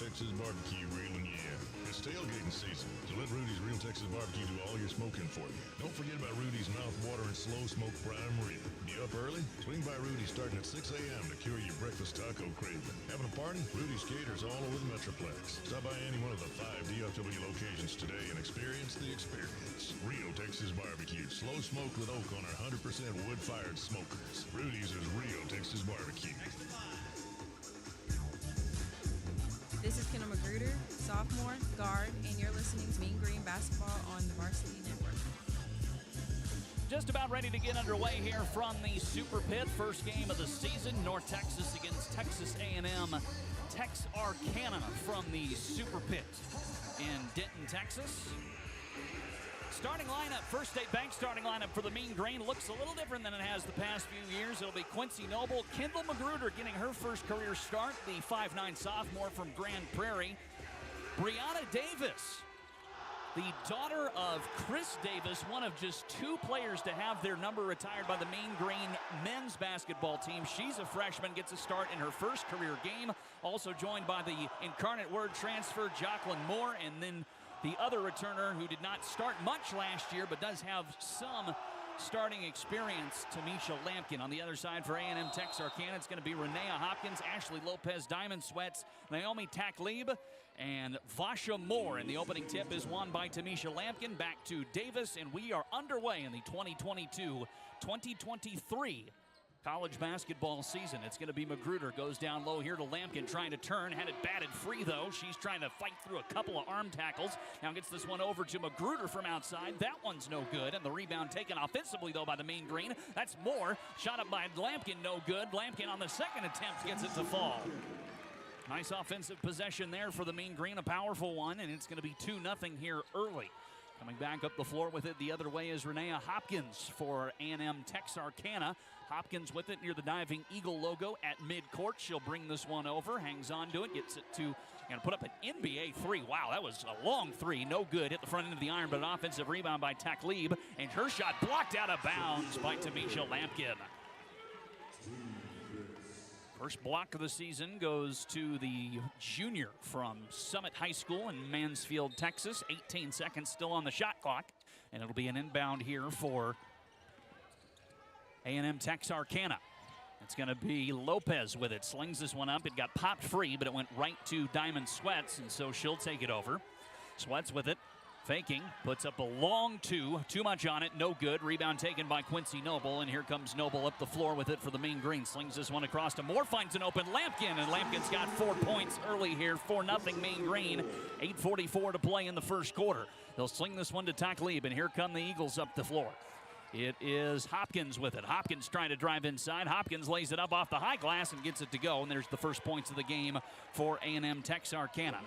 Texas Barbecue Grilling, yeah. It's tailgating season, so let Rudy's Real Texas Barbecue do all your smoking for you. Don't forget about Rudy's mouth-watering slow smoke prime rib. You up early? Swing by Rudy's starting at 6 a.m. to cure your breakfast taco craving. Having a party? Rudy's caters all over the Metroplex. Stop by any one of the 5 DFW locations today and experience the experience. Real Texas Barbecue, slow smoked with oak on our 100% wood-fired smokers. Rudy's is Real Texas Barbecue. This is Kendall Magruder, sophomore, guard, and you're listening to Mean Green Basketball on the Varsity Network. Just about ready to get underway here from the Super Pit. First game of the season, North Texas against Texas A&M-Texarkana from the Super Pit in Denton, Texas. Starting lineup, First State Bank starting lineup for the Mean Green looks a little different than it has the past few years. It'll be Quincy Noble, Kendall Magruder getting her first career start, the 5'9" sophomore from Grand Prairie. Brianna Davis, the daughter of Chris Davis, one of just 2 players to have their number retired by the Mean Green men's basketball team. She's a freshman, gets a start in her first career game. Also joined by the Incarnate Word transfer, Jacqueline Moore, and then the other returner who did not start much last year but does have some starting experience, Tamisha Lampkin. On the other side for A&M-Texarkana, it's going to be Renea Hopkins, Ashley Lopez, Diamond Sweats, Naomi Takleb, and Vasha Moore. And the opening tip is won by Tamisha Lampkin. Back to Davis, and we are underway in the 2022-2023 college basketball season. It's going to be Magruder, goes down low here to Lampkin, trying to turn, had it batted free though. She's trying to fight through a couple of arm tackles. Now gets this one over to Magruder from outside. That one's no good, and the rebound taken offensively though by the Mean Green. That's Moore, shot up by Lampkin, no good. Lampkin on the second attempt gets it to fall. Nice offensive possession there for the Mean Green, a powerful one, and it's going to be 2-0 here early. Coming back up the floor with it the other way is Renea Hopkins for A&M-Texarkana. Hopkins with it near the Diving Eagle logo at midcourt. She'll bring this one over, hangs on to it, gets it to, and put up an NBA 3. Wow, that was a long 3, no good. Hit the front end of the iron, but an offensive rebound by Takleb, and her shot blocked out of bounds by Tamisha Lampkin. First block of the season goes to the junior from Summit High School in Mansfield, Texas. 18 seconds still on the shot clock, and it'll be an inbound here for A&M-Texarkana. It's going to be Lopez with it. Slings this one up. It got popped free, but it went right to Diamond Sweats, and so she'll take it over. Sweats with it. Faking, puts up a long 2, too much on it, no good. Rebound taken by Quincy Noble, and here comes Noble up the floor with it for the Mean Green. Slings this one across to Moore, finds an open Lampkin, and Lampkin's got 4 points early here, 4-0 Mean Green. 8:44 to play in the first quarter. They'll sling this one to Takleb, and here come the Eagles up the floor. It is Hopkins with it. Hopkins trying to drive inside. Hopkins lays it up off the high glass and gets it to go, and there's the first points of the game for A&M-Texarkana.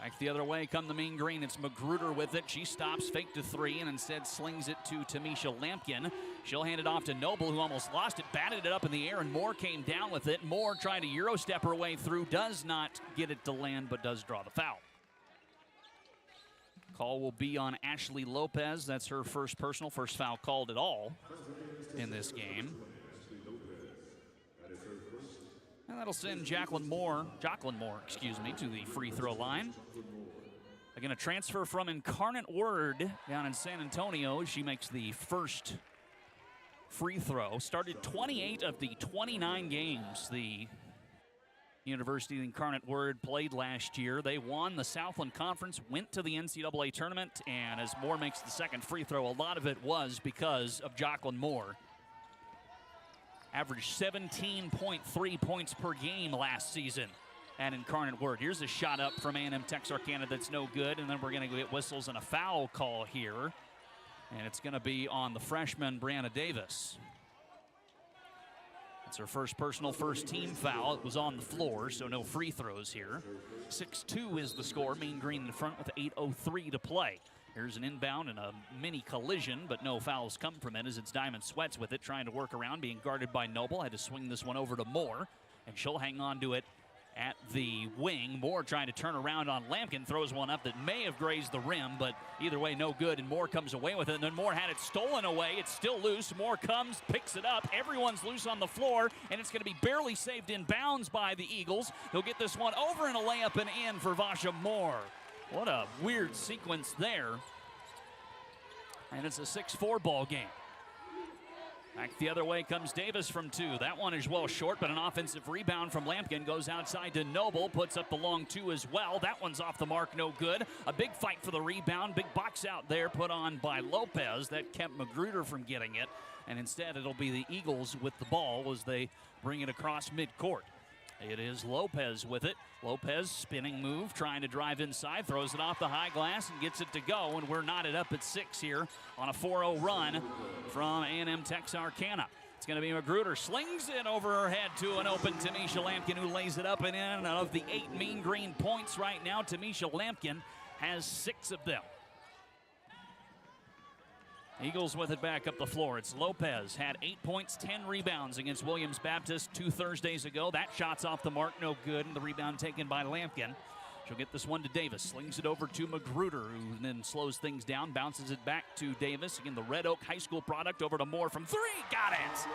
Back the other way come the Mean Green. It's Magruder with it. She stops, fake to 3, and instead slings it to Tamisha Lampkin. She'll hand it off to Noble, who almost lost it, batted it up in the air, and Moore came down with it. Moore trying to Euro-step her way through, does not get it to land, but does draw the foul. Call will be on Ashley Lopez. That's her first personal, first foul called at all in this game. And that'll send Jacqueline Moore, to the free throw line. Again, a transfer from Incarnate Word down in San Antonio. She makes the first free throw. Started 28 of the 29 games the University of Incarnate Word played last year. They won the Southland Conference, went to the NCAA tournament, and as Moore makes the second free throw, a lot of it was because of Jacqueline Moore. Averaged 17.3 points per game last season at Incarnate Word. Here's a shot up from A&M-Texarkana that's no good, and then we're going to get whistles and a foul call here. And it's going to be on the freshman, Brianna Davis. It's her first personal, first team foul. It was on the floor, so no free throws here. 6-2 is the score. Mean Green in front with 8:03 to play. Here's an inbound and a mini collision, but no fouls come from it as it's Diamond Sweats with it, trying to work around, being guarded by Noble. Had to swing this one over to Moore, and she'll hang on to it at the wing. Moore trying to turn around on Lampkin, throws one up that may have grazed the rim, but either way, no good, and Moore comes away with it. And then Moore had it stolen away. It's still loose. Moore comes, picks it up. Everyone's loose on the floor, and it's going to be barely saved in bounds by the Eagles. They'll get this one over and a layup and in for Vasha Moore. What a weird sequence there. And it's a 6-4 ball game. Back the other way comes Davis from 2. That one is well short, but an offensive rebound from Lampkin goes outside to Noble, puts up the long 2 as well. That one's off the mark, no good. A big fight for the rebound, big box out there put on by Lopez. That kept Magruder from getting it, and instead it'll be the Eagles with the ball as they bring it across midcourt. It is Lopez with it. Lopez spinning move, trying to drive inside, throws it off the high glass and gets it to go, and we're knotted up at 6 here on a 4-0 run from A&M-Texarkana. It's going to be Magruder, slings it over her head to an open Tamisha Lampkin, who lays it up and in. And of the 8 Mean Green points right now, Tamisha Lampkin has 6 of them. Eagles with it back up the floor. It's Lopez, had 8 points, 10 rebounds against Williams Baptist 2 Thursdays ago. That shot's off the mark, no good, and the rebound taken by Lampkin. She'll get this one to Davis, slings it over to Magruder, who then slows things down, bounces it back to Davis. Again, the Red Oak High School product, over to Moore from 3, got it!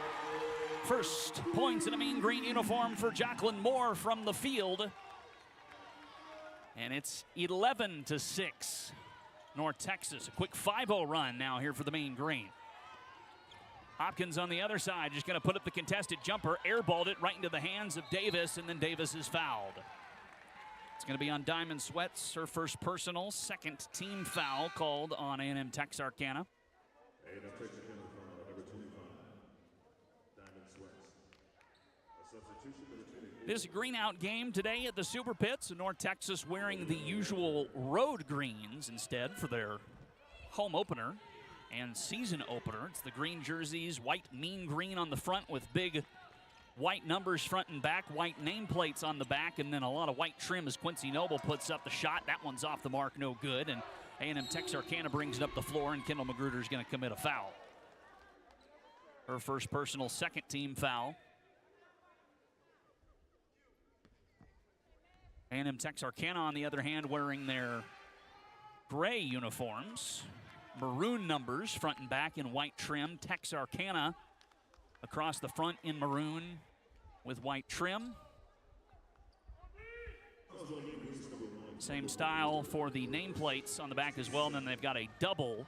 First points in a Mean Green uniform for Jacqueline Moore from the field. And it's 11-6. North Texas, a quick 5-0 run now here for the Mean Green. Hopkins on the other side, just going to put up the contested jumper, airballed it right into the hands of Davis, and then Davis is fouled. It's going to be on Diamond Sweats, her first personal, second team foul called on A&M-Texarkana. A&M-Texarkana foul, number 25, Diamond Sweats. A substitution for the team. This green out game today at the Super Pits. North Texas wearing the usual road greens instead for their home opener and season opener. It's the green jerseys, white Mean Green on the front with big white numbers front and back, white nameplates on the back, and then a lot of white trim as Quincy Noble puts up the shot. That one's off the mark, no good. And A&M-Texarkana brings it up the floor, and Kendall Magruder is going to commit a foul. Her first personal, second team foul. A&M-Texarkana, on the other hand, wearing their gray uniforms. Maroon numbers, front and back in white trim. Texarkana across the front in maroon with white trim. Same style for the nameplates on the back as well. And then they've got a double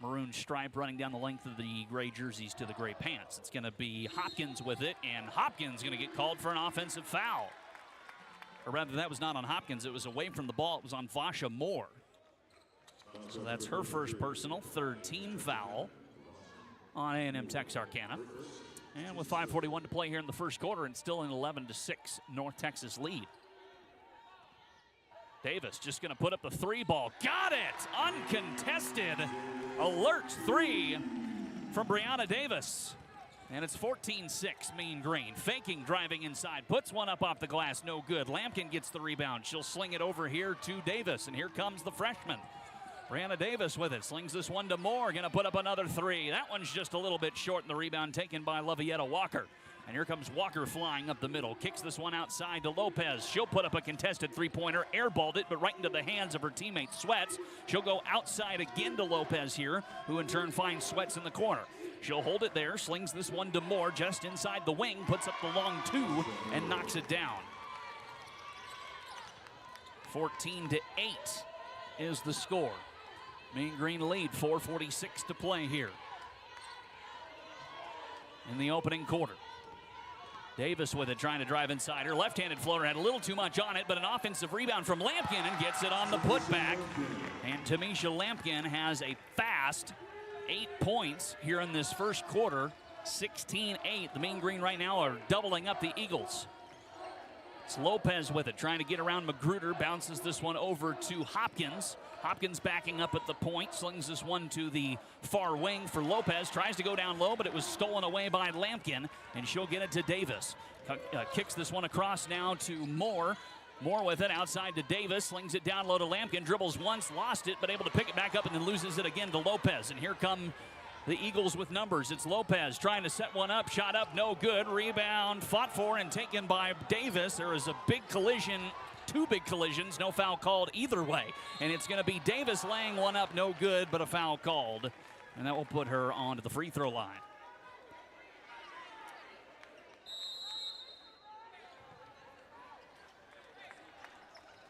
maroon stripe running down the length of the gray jerseys to the gray pants. It's going to be Hopkins with it, and Hopkins going to get called for an offensive foul. Or rather, that was not on Hopkins. It was away from the ball. It was on Vasha Moore. So that's her first personal, third team foul on A&M-Texarkana. And with 5:41 to play here in the first quarter, and still an 11-6 North Texas lead. Davis just going to put up the 3 ball. Got it! Uncontested. Alert 3 from Brianna Davis. And it's 14-6 Mean Green. Faking, driving inside. Puts one up off the glass. No good. Lampkin gets the rebound. She'll sling it over here to Davis. And here comes the freshman. Brianna Davis with it. Slings this one to Moore. Going to put up another 3. That one's just a little bit short, and the rebound taken by Lavietta Walker. And here comes Walker flying up the middle. Kicks this one outside to Lopez. She'll put up a contested three-pointer. Airballed it, but right into the hands of her teammate Sweats. She'll go outside again to Lopez here, who in turn finds Sweats in the corner. She'll hold it there, slings this one to Moore just inside the wing, puts up the long 2, and knocks it down. 14-8 is the score. Mean Green lead, 4:46 to play here in the opening quarter. Davis with it, trying to drive inside. Her left-handed floater had a little too much on it, but an offensive rebound from Lampkin, and gets it on the putback. And Tamisha Lampkin has a fast 8 points here in this first quarter, 16-8. The Mean Green right now are doubling up the Eagles. It's Lopez with it, trying to get around Magruder. Bounces this one over to Hopkins. Hopkins backing up at the point, slings this one to the far wing for Lopez. Tries to go down low, but it was stolen away by Lampkin, and she'll get it to Davis. Kicks this one across now to Moore. Moore with it outside to Davis, slings it down low to Lampkin, dribbles once, lost it, but able to pick it back up and then loses it again to Lopez. And here come the Eagles with numbers. It's Lopez trying to set one up, shot up, no good. Rebound fought for and taken by Davis. There is a big collision, two big collisions, no foul called either way. And it's going to be Davis laying one up, no good, but a foul called. And that will put her onto the free throw line.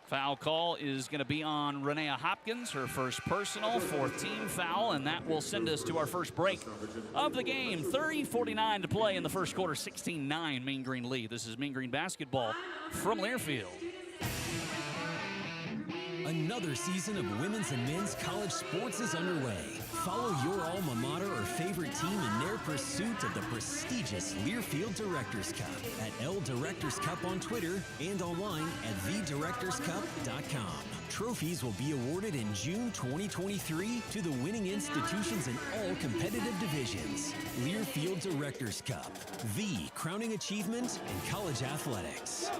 Foul call is going to be on Renea Hopkins, her first personal, fourth team foul, and that will send us to our first break of the game. 30:49 to play in the first quarter, 16-9 Mean Green lead. This is Mean Green basketball from Learfield. Another season of women's and men's college sports is underway. Follow your alma mater or favorite team in their pursuit of the prestigious Learfield Directors Cup at L Directors Cup on Twitter and online at thedirectorscup.com. Trophies will be awarded in June 2023 to the winning institutions in all competitive divisions. Learfield Directors Cup, the crowning achievement in college athletics.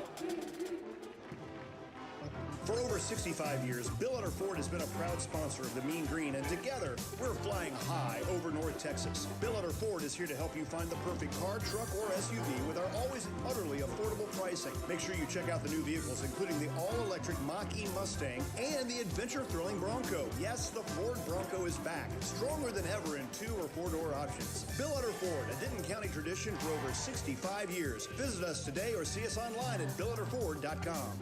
For over 65 years, Bill Utter Ford has been a proud sponsor of the Mean Green, and together, we're flying high over North Texas. Bill Utter Ford is here to help you find the perfect car, truck, or SUV with our always utterly affordable pricing. Make sure you check out the new vehicles, including the all-electric Mach-E Mustang and the adventure-thrilling Bronco. Yes, the Ford Bronco is back, stronger than ever in 2- or 4-door options. Bill Utter Ford, a Denton County tradition for over 65 years. Visit us today or see us online at BillUtterFord.com.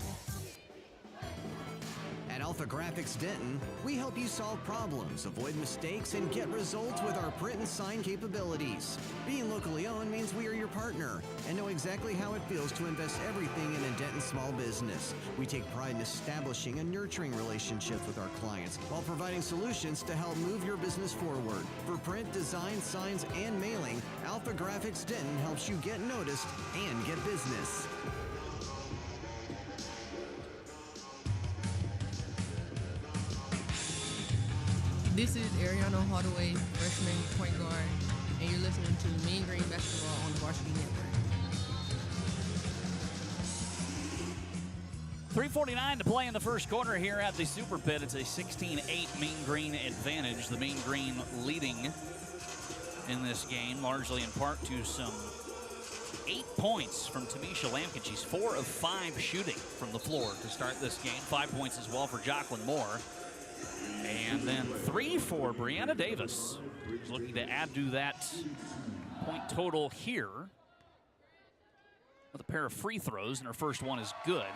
At Alpha Graphics Denton, we help you solve problems, avoid mistakes, and get results with our print and sign capabilities. Being locally owned means we are your partner and know exactly how it feels to invest everything in a Denton small business. We take pride in establishing and nurturing relationships with our clients while providing solutions to help move your business forward. For print, design, signs, and mailing, Alpha Graphics Denton helps you get noticed and get business. This is Ariana Hardaway, freshman point guard, and you're listening to Mean Green Basketball on the Varsity Network. 3:49 to play in the first quarter here at the Super Pit. It's a 16-8 Mean Green advantage. The Mean Green leading in this game, largely in part to some 8 points from Tamisha Lampkin. She's 4 of 5 shooting from the floor to start this game. 5 points as well for Jocelyn Moore. And then 3 for Brianna Davis. Looking to add to that point total here with a pair of free throws, and her first one is good.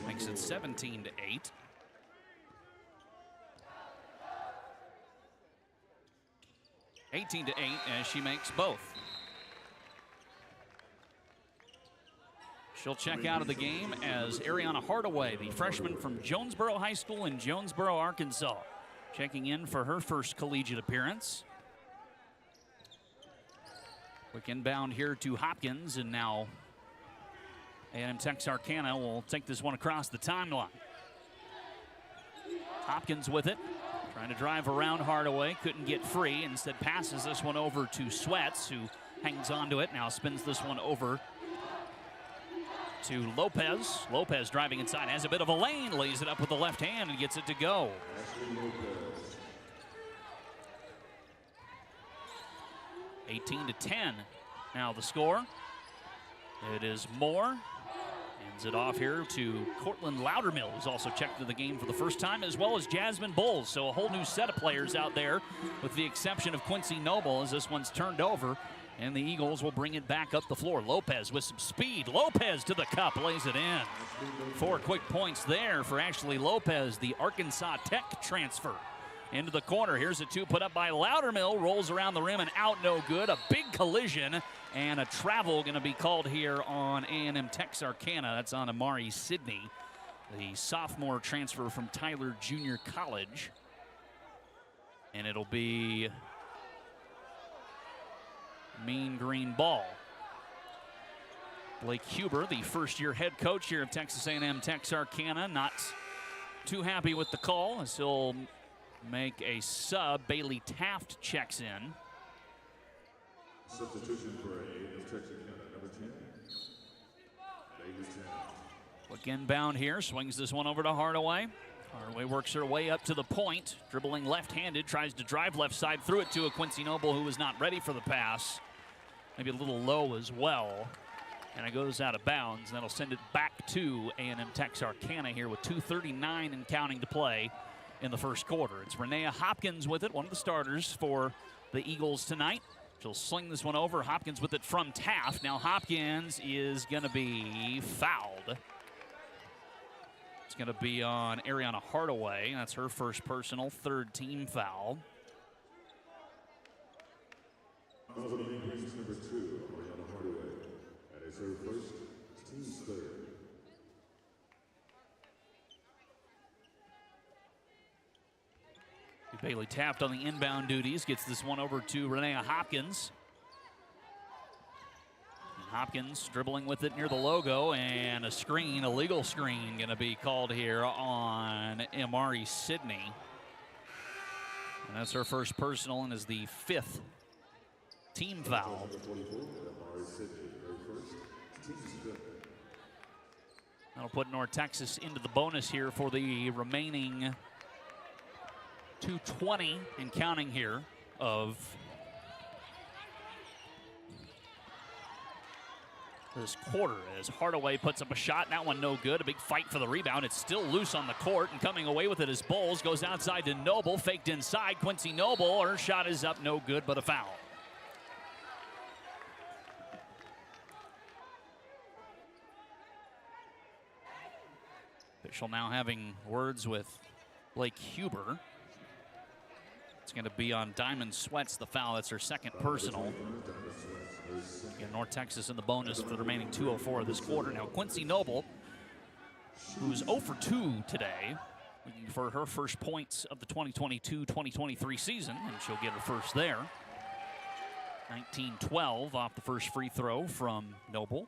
Makes it 17-8. (18-8) as she makes both. She'll check out of the game as Ariana Hardaway, the freshman from Jonesboro High School in Jonesboro, Arkansas, checking in for her first collegiate appearance. Quick inbound here to Hopkins, and now A&M-Texarkana will take this one across the timeline. Hopkins with it, trying to drive around Hardaway, couldn't get free, instead passes this one over to Sweats, who hangs on to it, now spins this one over to Lopez. Lopez driving inside, has a bit of a lane, lays it up with the left hand and gets it to go. 18-10 now the score. It is Moore. Hands it off here to Cortland Loudermill, who's also checked into the game for the first time, as well as Jasmine Bowles. So a whole new set of players out there, with the exception of Quincy Noble, as this one's turned over. And the Eagles will bring it back up the floor. Lopez with some speed. Lopez to the cup, lays it in. 4 quick points there for Ashley Lopez, the Arkansas Tech transfer. Into the corner. Here's a 2 put up by Loudermill. Rolls around the rim and out, no good. A big collision and a travel going to be called here on A&M-Texarkana. That's on Amari Sidney, the sophomore transfer from Tyler Junior College. And it'll be Mean Green ball. Blake Huber, the first-year head coach here of Texas A&M Texarkana, not too happy with the call, as he'll make a sub. Bailey Taft checks in. Substitution for A&M-Texarkana, number 10. Bailey Taft. Quick inbound here, swings this one over to Hardaway. Hardaway works her way up to the point, dribbling left-handed, tries to drive left side, threw it to a Quincy Noble who was not ready for the pass. Maybe a little low as well. And it goes out of bounds. That'll send it back to A&M-Texarkana here with 2:39 and counting to play in the first quarter. It's Renea Hopkins with it, one of the starters for the Eagles tonight. She'll sling this one over. Hopkins with it from Taft. Now Hopkins is going to be fouled. It's going to be on Ariana Hardaway. That's her first personal, third team foul. Number 2, Ariana Hardaway. That is her first, team's third. Bailey Taft on the inbound duties, gets this one over to Renea Hopkins. And Hopkins dribbling with it near the logo, and a screen, a legal screen, going to be called here on Amari Sidney. And that's her first personal and is the 5th team foul. That'll put North Texas into the bonus here for the remaining 2:20 and counting here of this quarter as Hardaway puts up a shot. That one no good. A big fight for the rebound. It's still loose on the court, and coming away with it is Bowles. Goes outside to Noble, faked inside. Quincy Noble, her shot is up, no good, but a foul. Official now having words with Blake Huber. It's going to be on Diamond Sweats, the foul. That's her second personal. Again, North Texas in the bonus for the remaining 2:04 of this quarter. Now Quincy Noble, who's 0 for 2 today, looking for her first points of the 2022-2023 season, and she'll get her first there. 19-12 off the first free throw from Noble.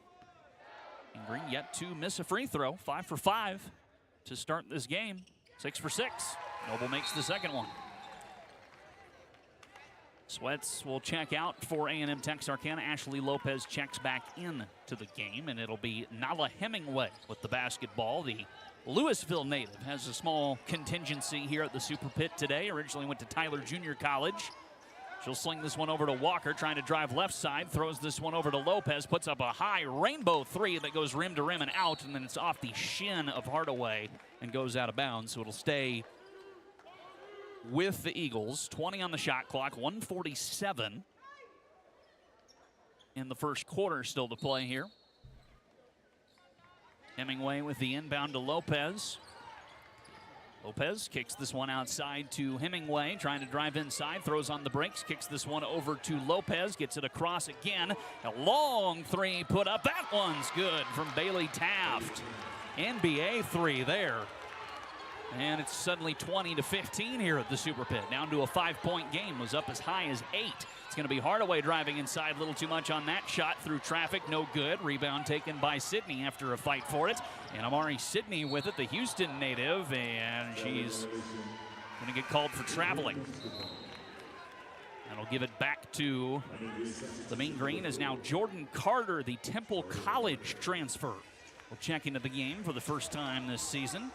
And Green yet to miss a free throw. 5 for 5 to start this game. 6 for 6. Noble makes the second one. Sweats will check out for A&M-Texarkana. Ashley Lopez checks back in to the game, and it'll be Nala Hemingway with the basketball. The Louisville native has a small contingency here at the Super Pit today. Originally went to Tyler Junior College. She'll sling this one over to Walker, trying to drive left side, throws this one over to Lopez, puts up a high rainbow three that goes rim to rim and out, and then it's off the shin of Hardaway and goes out of bounds, so it'll stay with the Eagles. 20 on the shot clock, 1:47 in the first quarter still to play here. Hemingway with the inbound to Lopez. Lopez kicks this one outside to Hemingway, trying to drive inside, throws on the brakes, kicks this one over to Lopez, gets it across again. A long three put up. That one's good from Bailey Taft. NBA three there. And it's suddenly 20-15 here at the Super Pit. Down to a 5-point game. Was up as high as 8. It's going to be Hardaway driving inside. A little too much on that shot through traffic. No good. Rebound taken by Sidney after a fight for it. And Amari Sidney with it, the Houston native. And she's going to get called for traveling. That'll give it back to the Mean Green is now Jordan Carter, the Temple College transfer. Will check into the game for the first time this season.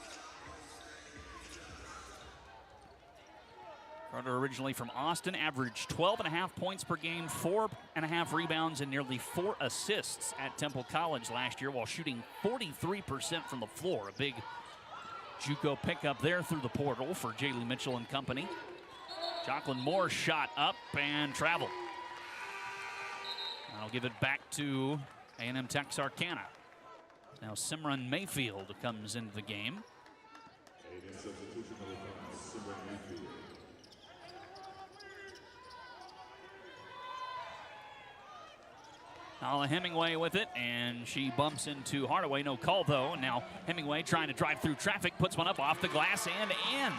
Carter originally from Austin, averaged 12.5 points per game, 4.5 rebounds, and nearly 4 assists at Temple College last year while shooting 43% from the floor. A big JUCO pickup there through the portal for Jaylee Mitchell and company. Jacqueline Moore shot up and traveled. I'll give it back to A&M-Texarkana. Now Simran Mayfield comes into the game. A&M substitution number 5, Simran Mayfield. Nala Hemingway with it, and she bumps into Hardaway. No call, though. And now Hemingway trying to drive through traffic, puts one up off the glass and in.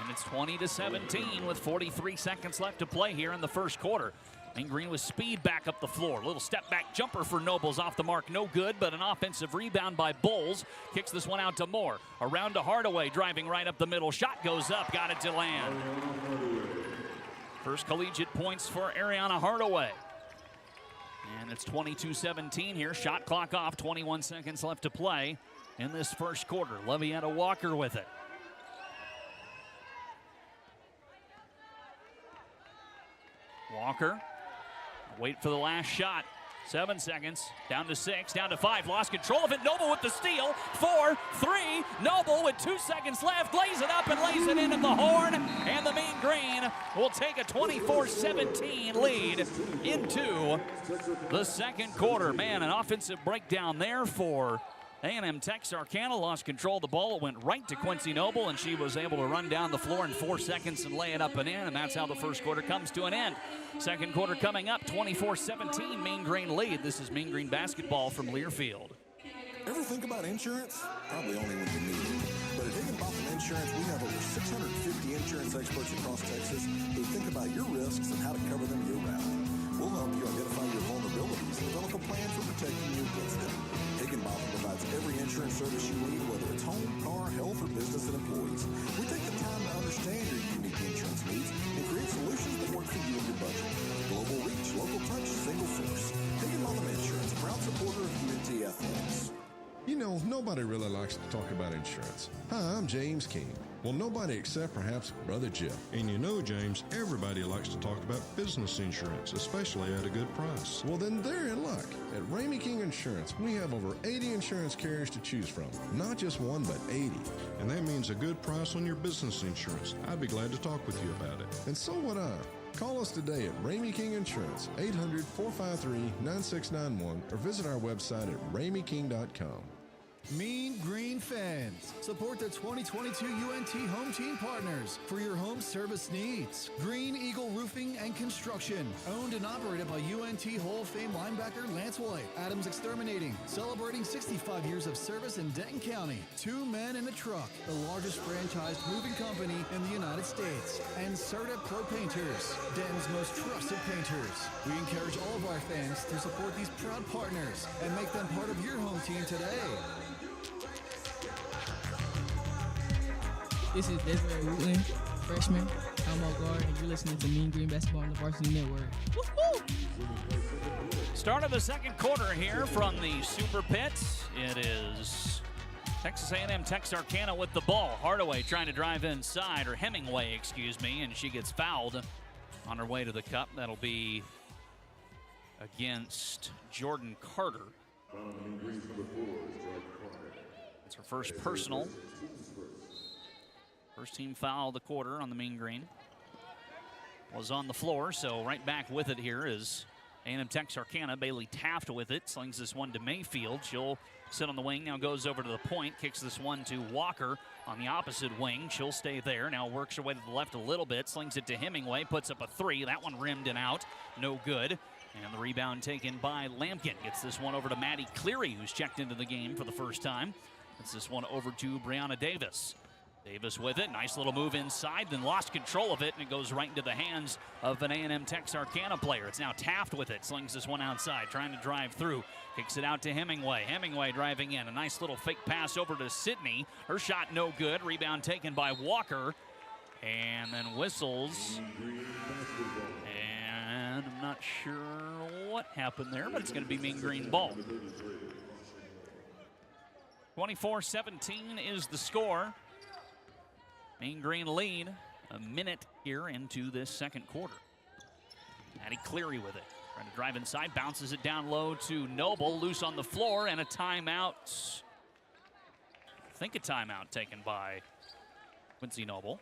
And it's 20-17 with 43 seconds left to play here in the first quarter. Mean Green with speed back up the floor. Little step back jumper for Nobles off the mark. No good, but an offensive rebound by Bowles. Kicks this one out to Moore. Around to Hardaway, driving right up the middle. Shot goes up, got it to land. First collegiate points for Ariana Hardaway. And it's 22-17 here. Shot clock off, 21 seconds left to play in this first quarter. Levietta Walker with it. Walker, wait for the last shot. 7 seconds, down to 6, down to 5, lost control of it. Noble with the steal, 4, 3, Noble with 2 seconds left, lays it up and lays it in at the horn, and the Mean Green will take a 24-17 lead into the second quarter. Man, an offensive breakdown there for A&M-Texarkana. Lost control of the ball. It went right to Quincy Noble, and she was able to run down the floor in 4 seconds and lay it up and in, and that's how the first quarter comes to an end. Second quarter coming up, 24-17, Mean Green lead. This is Mean Green basketball from Learfield. Ever think about insurance? Probably only when you need it. But at Higginbotham Insurance, we have over 650 insurance experts across Texas who think about your risks and how to cover them year-round. We'll help you identify your vulnerabilities and develop a plan for protecting you against them. Higginbotham provides every insurance service you need, whether it's home, car, health, or business and employees. We take the time to understand your unique insurance needs and create solutions that work for you and your budget. Global reach, local touch, single source. Higginbotham Insurance, proud supporter of UNT Athletics. You know, nobody really likes to talk about insurance. Hi, I'm James King. Well, nobody except perhaps Brother Jeff. And you know, James, everybody likes to talk about business insurance, especially at a good price. Well, then they're in luck. At Ramey King Insurance, we have over 80 insurance carriers to choose from. Not just one, but 80. And that means a good price on your business insurance. I'd be glad to talk with you about it. And so would I. Call us today at Ramey King Insurance, 800-453-9691, or visit our website at rameyking.com. Mean Green fans, support the 2022 UNT Home Team Partners for your home service needs. Green Eagle Roofing and Construction, owned and operated by UNT Hall of Fame linebacker Lance White. Adams Exterminating, celebrating 65 years of service in Denton County. 2 Men in a Truck, the largest franchised moving company in the United States. And Serta Pro Painters, Denton's most trusted painters. We encourage all of our fans to support these proud partners and make them part of your home team today. This is Desiree Woodland, freshman, Elmo guard, and you're listening to Mean Green Basketball on the Varsity Network. Woo-hoo! Start of the second quarter here from the Super Pit. It is Texas A&M Texarkana with the ball. Hardaway trying to drive inside, or Hemingway, excuse me, and she gets fouled on her way to the cup. That'll be against Jordan Carter. It's her first personal. First team foul of the quarter on the Mean Green. Was on the floor, so right back with it here is A&M Texarkana. Bailey Taft with it, slings this one to Mayfield. She'll sit on the wing, now goes over to the point, kicks this one to Walker on the opposite wing. She'll stay there, now works her way to the left a little bit, slings it to Hemingway, puts up a 3. That one rimmed and out, no good. And the rebound taken by Lampkin. Gets this one over to Maddie Cleary, who's checked into the game for the first time. Gets this one over to Brianna Davis. Davis with it, nice little move inside, then lost control of it, and it goes right into the hands of an A&M Texarkana player. It's now Taft with it, slings this one outside, trying to drive through, kicks it out to Hemingway. Hemingway driving in, a nice little fake pass over to Sydney. Her shot no good, rebound taken by Walker, and then whistles. And I'm not sure what happened there, but it's going to be Mean Green ball. 24-17 is the score. Mean Green lead a minute here into this second quarter. Maddie Cleary with it. Trying to drive inside, bounces it down low to Noble, loose on the floor, and a timeout. I think a timeout taken by Quincy Noble.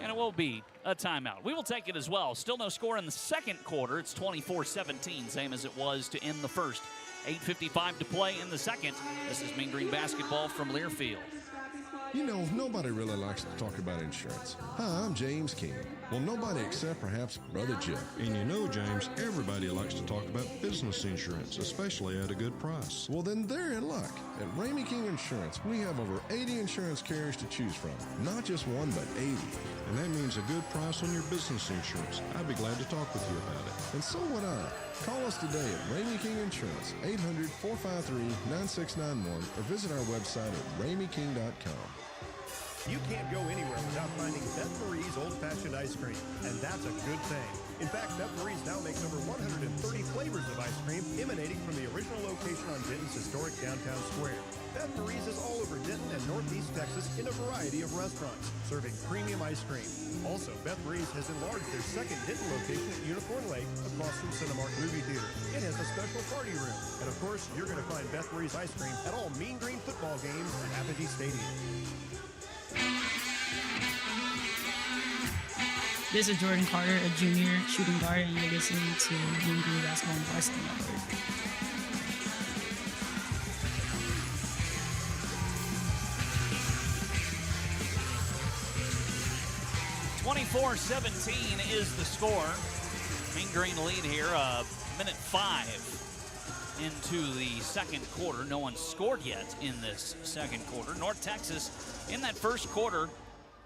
And it will be a timeout. We will take it as well. Still no score in the second quarter. It's 24-17, same as it was to end the first. 8:55 to play in the second. This is Mean Green basketball from Learfield. You know, nobody really likes to talk about insurance. Hi, I'm James King. Well, nobody except perhaps Brother Jeff. And you know, James, everybody likes to talk about business insurance, especially at a good price. Well, then they're in luck. At Ramey King Insurance, we have over 80 insurance carriers to choose from. Not just one, but 80. And that means a good price on your business insurance. I'd be glad to talk with you about it. And so would I. Call us today at Ramey King Insurance, 800-453-9691, or visit our website at rameyking.com. You can't go anywhere without finding Beth Marie's old-fashioned ice cream, and that's a good thing. In fact, Beth Marie's now makes over 130 flavors of ice cream emanating from the original location on Denton's historic downtown square. Beth Marie's is all over Denton and Northeast Texas in a variety of restaurants, serving premium ice cream. Also, Beth Marie's has enlarged their second Denton location at Unicorn Lake across from Cinemark Movie Theater. It has a special party room. And of course, you're going to find Beth Marie's ice cream at all Mean Green football games at Apogee Stadium. This is Jordan Carter, a junior shooting guard, and you're listening to Mean Green Basketball and Varsity Network. (24-17) is the score. Mean Green lead here, minute 5 into the second quarter. No one scored yet in this second quarter. North Texas in that first quarter,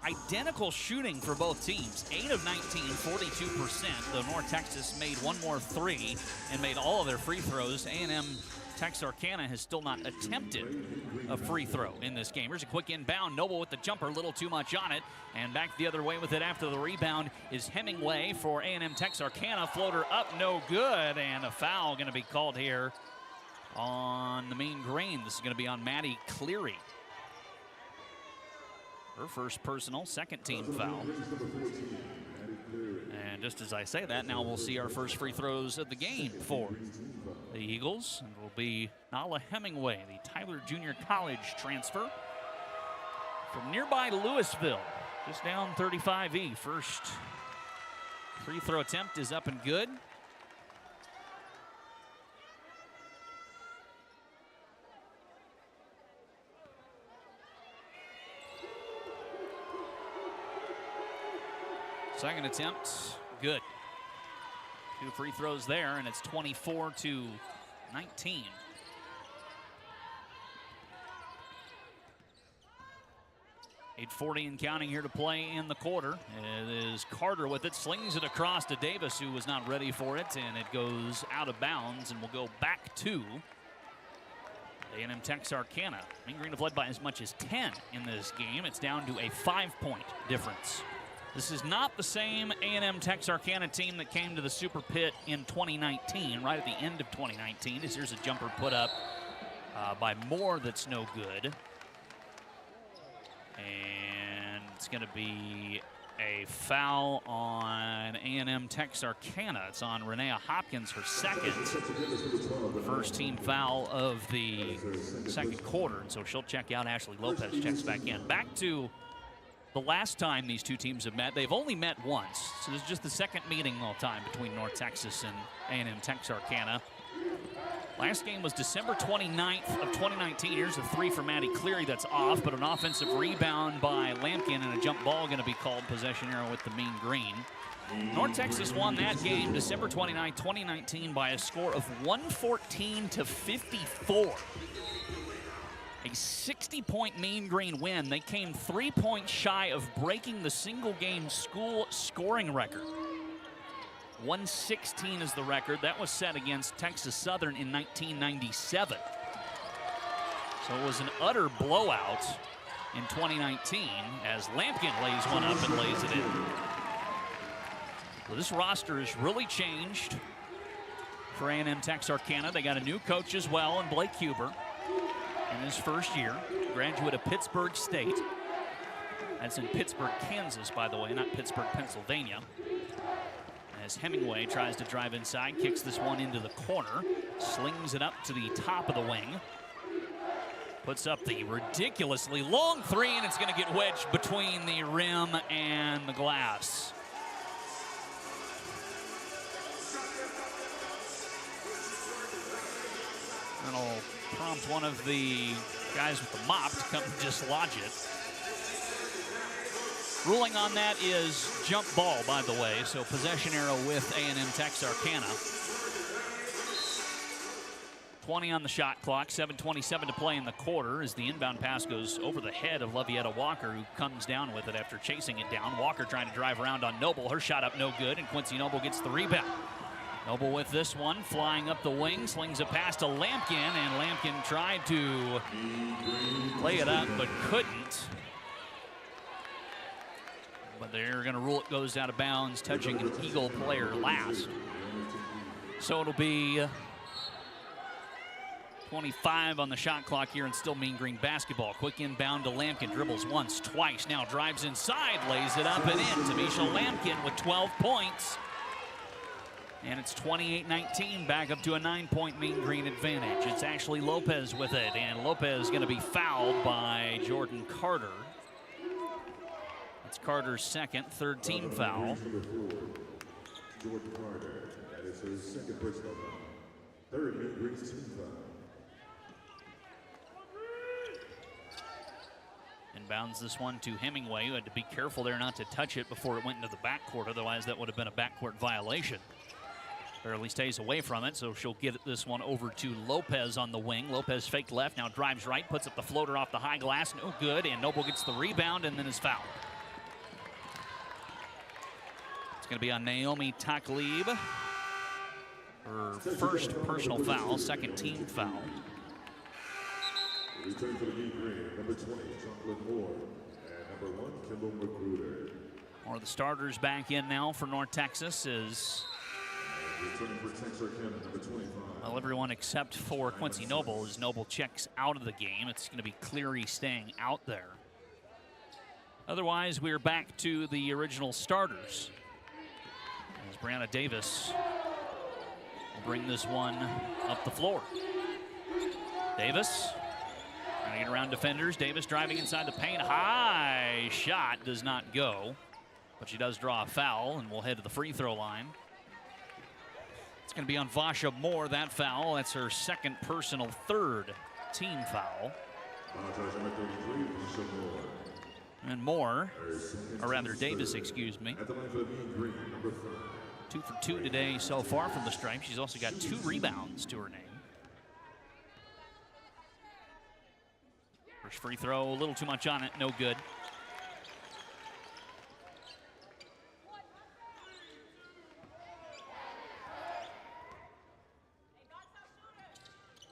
identical shooting for both teams. 8 of 19, 42%. Though North Texas made one more three and made all of their free throws. A&M-Texarkana has still not attempted a free throw in this game. Here's a quick inbound. Noble with the jumper, a little too much on it. And back the other way with it after the rebound is Hemingway for A&M-Texarkana. Floater up, no good. And a foul going to be called here on the Mean Green. This is going to be on Maddie Cleary. Her first personal, second team foul. And just as I say that, now we'll see our first free throws of the game for the Eagles. And it will be Nala Hemingway, the Tyler Junior College transfer from nearby Louisville, just down 35E. First free throw attempt is up and good. Second attempt, good. 2 free throws there, and it's 24-19. 8:40 and counting here to play in the quarter. It is Carter with it, slings it across to Davis, who was not ready for it, and it goes out of bounds and will go back to A&M-Texarkana. Mean Green have led by as much as 10 in this game. It's down to a 5-point difference. This is not the same A&M-Texarkana team that came to the Super Pit in 2019, right at the end of 2019. Here's a jumper put up by Moore that's no good. And it's going to be a foul on A&M-Texarkana. It's on Renea Hopkins, her second. First team foul of the second quarter, and so she'll check out. Ashley Lopez checks back in. Back to the last time these two teams have met. They've only met once, so this is just the second meeting all time between North Texas and A&M-Texarkana. Last game was December 29th of 2019. Here's a 3 for Maddie Cleary that's off, but an offensive rebound by Lampkin and a jump ball going to be called. Possession arrow with the Mean Green. North Texas won that game December 29, 2019 by a score of 114-54. A 60-point Mean Green win. They came 3 points shy of breaking the single-game school scoring record. 116 is the record. That was set against Texas Southern in 1997. So it was an utter blowout in 2019 as Lampkin lays one up and lays it in. Well, this roster has really changed for A&M-Texarkana. They got a new coach as well in Blake Huber. In his first year, graduate of Pittsburgh State. That's in Pittsburgh, Kansas, by the way, not Pittsburgh, Pennsylvania. As Hemingway tries to drive inside, kicks this one into the corner, slings it up to the top of the wing. Puts up the ridiculously long 3, and it's going to get wedged between the rim and the glass. That'll prompt one of the guys with the mop to come dislodge it. Ruling on that is jump ball, by the way, so possession arrow with A&M-Texarkana. 20 on the shot clock, 7:27 to play in the quarter as the inbound pass goes over the head of Levietta Walker, who comes down with it after chasing it down. Walker trying to drive around on Noble. Her shot up no good, and Quincy Noble gets the rebound. Noble with this one, flying up the wing, slings it past to Lampkin, and Lampkin tried to lay it up but couldn't. but they're going to rule it goes out of bounds, touching an Eagle player last. So it'll be 25 on the shot clock here, and still Mean Green basketball. Quick inbound to Lampkin, dribbles once, twice, now drives inside, lays it up and in. Tamisha Lampkin with 12 points. And it's 28-19, back up to a 9-point Mean Green advantage. It's Ashley Lopez with it, and Lopez going to be fouled by Jordan Carter. That's Carter's second, third team foul. Jordan Carter, that is his second personal foul. Third Mean Green's team foul. Inbounds this one to Hemingway, who had to be careful there not to touch it before it went into the backcourt. Otherwise, that would have been a backcourt violation. Barely stays away from it, so she'll get this one over to Lopez on the wing. Lopez faked left, now drives right, puts up the floater off the high glass, no good, and Noble gets the rebound and then is fouled. It's going to be on Naomi Taklib. Her first personal foul, second team foul. Return for the Mean Green, number 20, Chocolate Moore, and number 1, Kimball Magruder. More of the starters back in now for North Texas is, returning for Texarkana, number 25. well, everyone except for Quincy Noble, as Noble checks out of the game. It's going to be Cleary staying out there. Otherwise, we're back to the original starters, as Brianna Davis will bring this one up the floor. Davis trying to get around defenders. Davis driving inside the paint. High shot does not go, but she does draw a foul and will head to the free throw line. It's going to be on Vasha Moore, that foul. That's her second personal, third team foul. And Moore, or rather Davis, excuse me. 2 for 2 today so far from the stripe. She's also got 2 rebounds to her name. First free throw, a little too much on it, no good.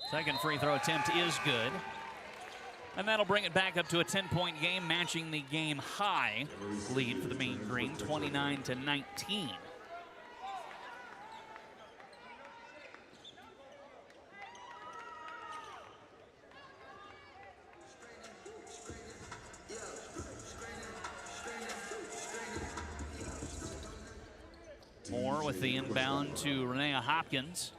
Second free throw attempt is good. And that'll bring it back up to a 10-point game, matching the game high lead for the Mean Green, 29-19. Moore with the inbound to Renea Hopkins.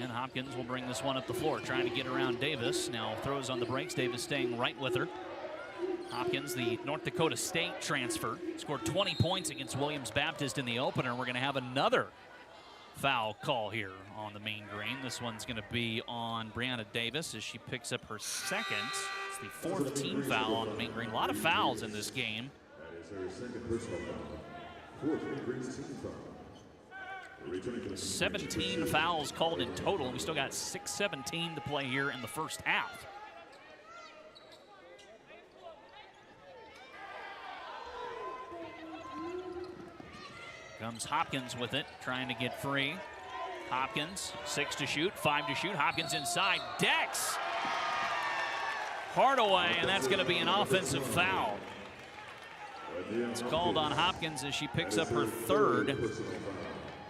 And Hopkins will bring this one up the floor, trying to get around Davis. Now throws on the brakes. Davis staying right with her. Hopkins, the North Dakota State transfer, scored 20 points against Williams Baptist in the opener. We're going to have another foul call here on the Mean Green. This one's going to be on Brianna Davis as she picks up her second. It's the 4th team foul on the Mean Green. A lot of fouls in this game. That is her second personal foul. 4th Mean Green's team foul. 17 fouls called in total, and we still got 6:17 to play here in the first half. Comes Hopkins with it, trying to get free. Hopkins, 6 to shoot, 5 to shoot. Hopkins inside, decks Hardaway, and that's going to be an offensive foul. It's called on Hopkins as she picks up her third.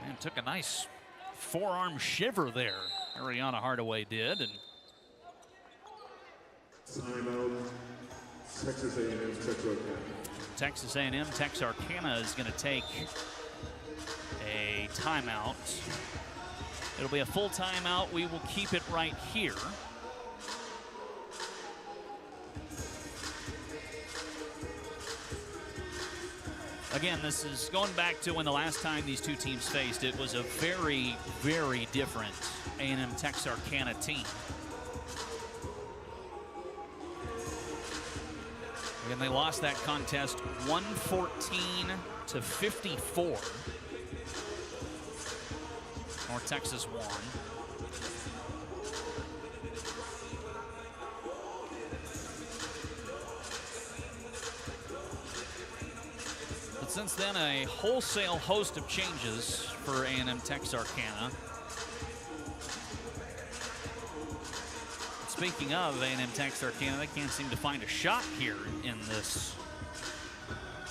And took a nice forearm shiver there, Ariana Hardaway did. And timeout, Texas A&M-Texarkana. Texas A&M-Texarkana is going to take a timeout. It'll be a full timeout. We will keep it right here. Again, this is going back to when the last time these two teams faced. It was a very, very different A&M-Texarkana team. Again, they lost that contest 114-54. North Texas won. But since then, a wholesale host of changes for A&M-Texarkana. Speaking of A&M-Texarkana, they can't seem to find a shot here in this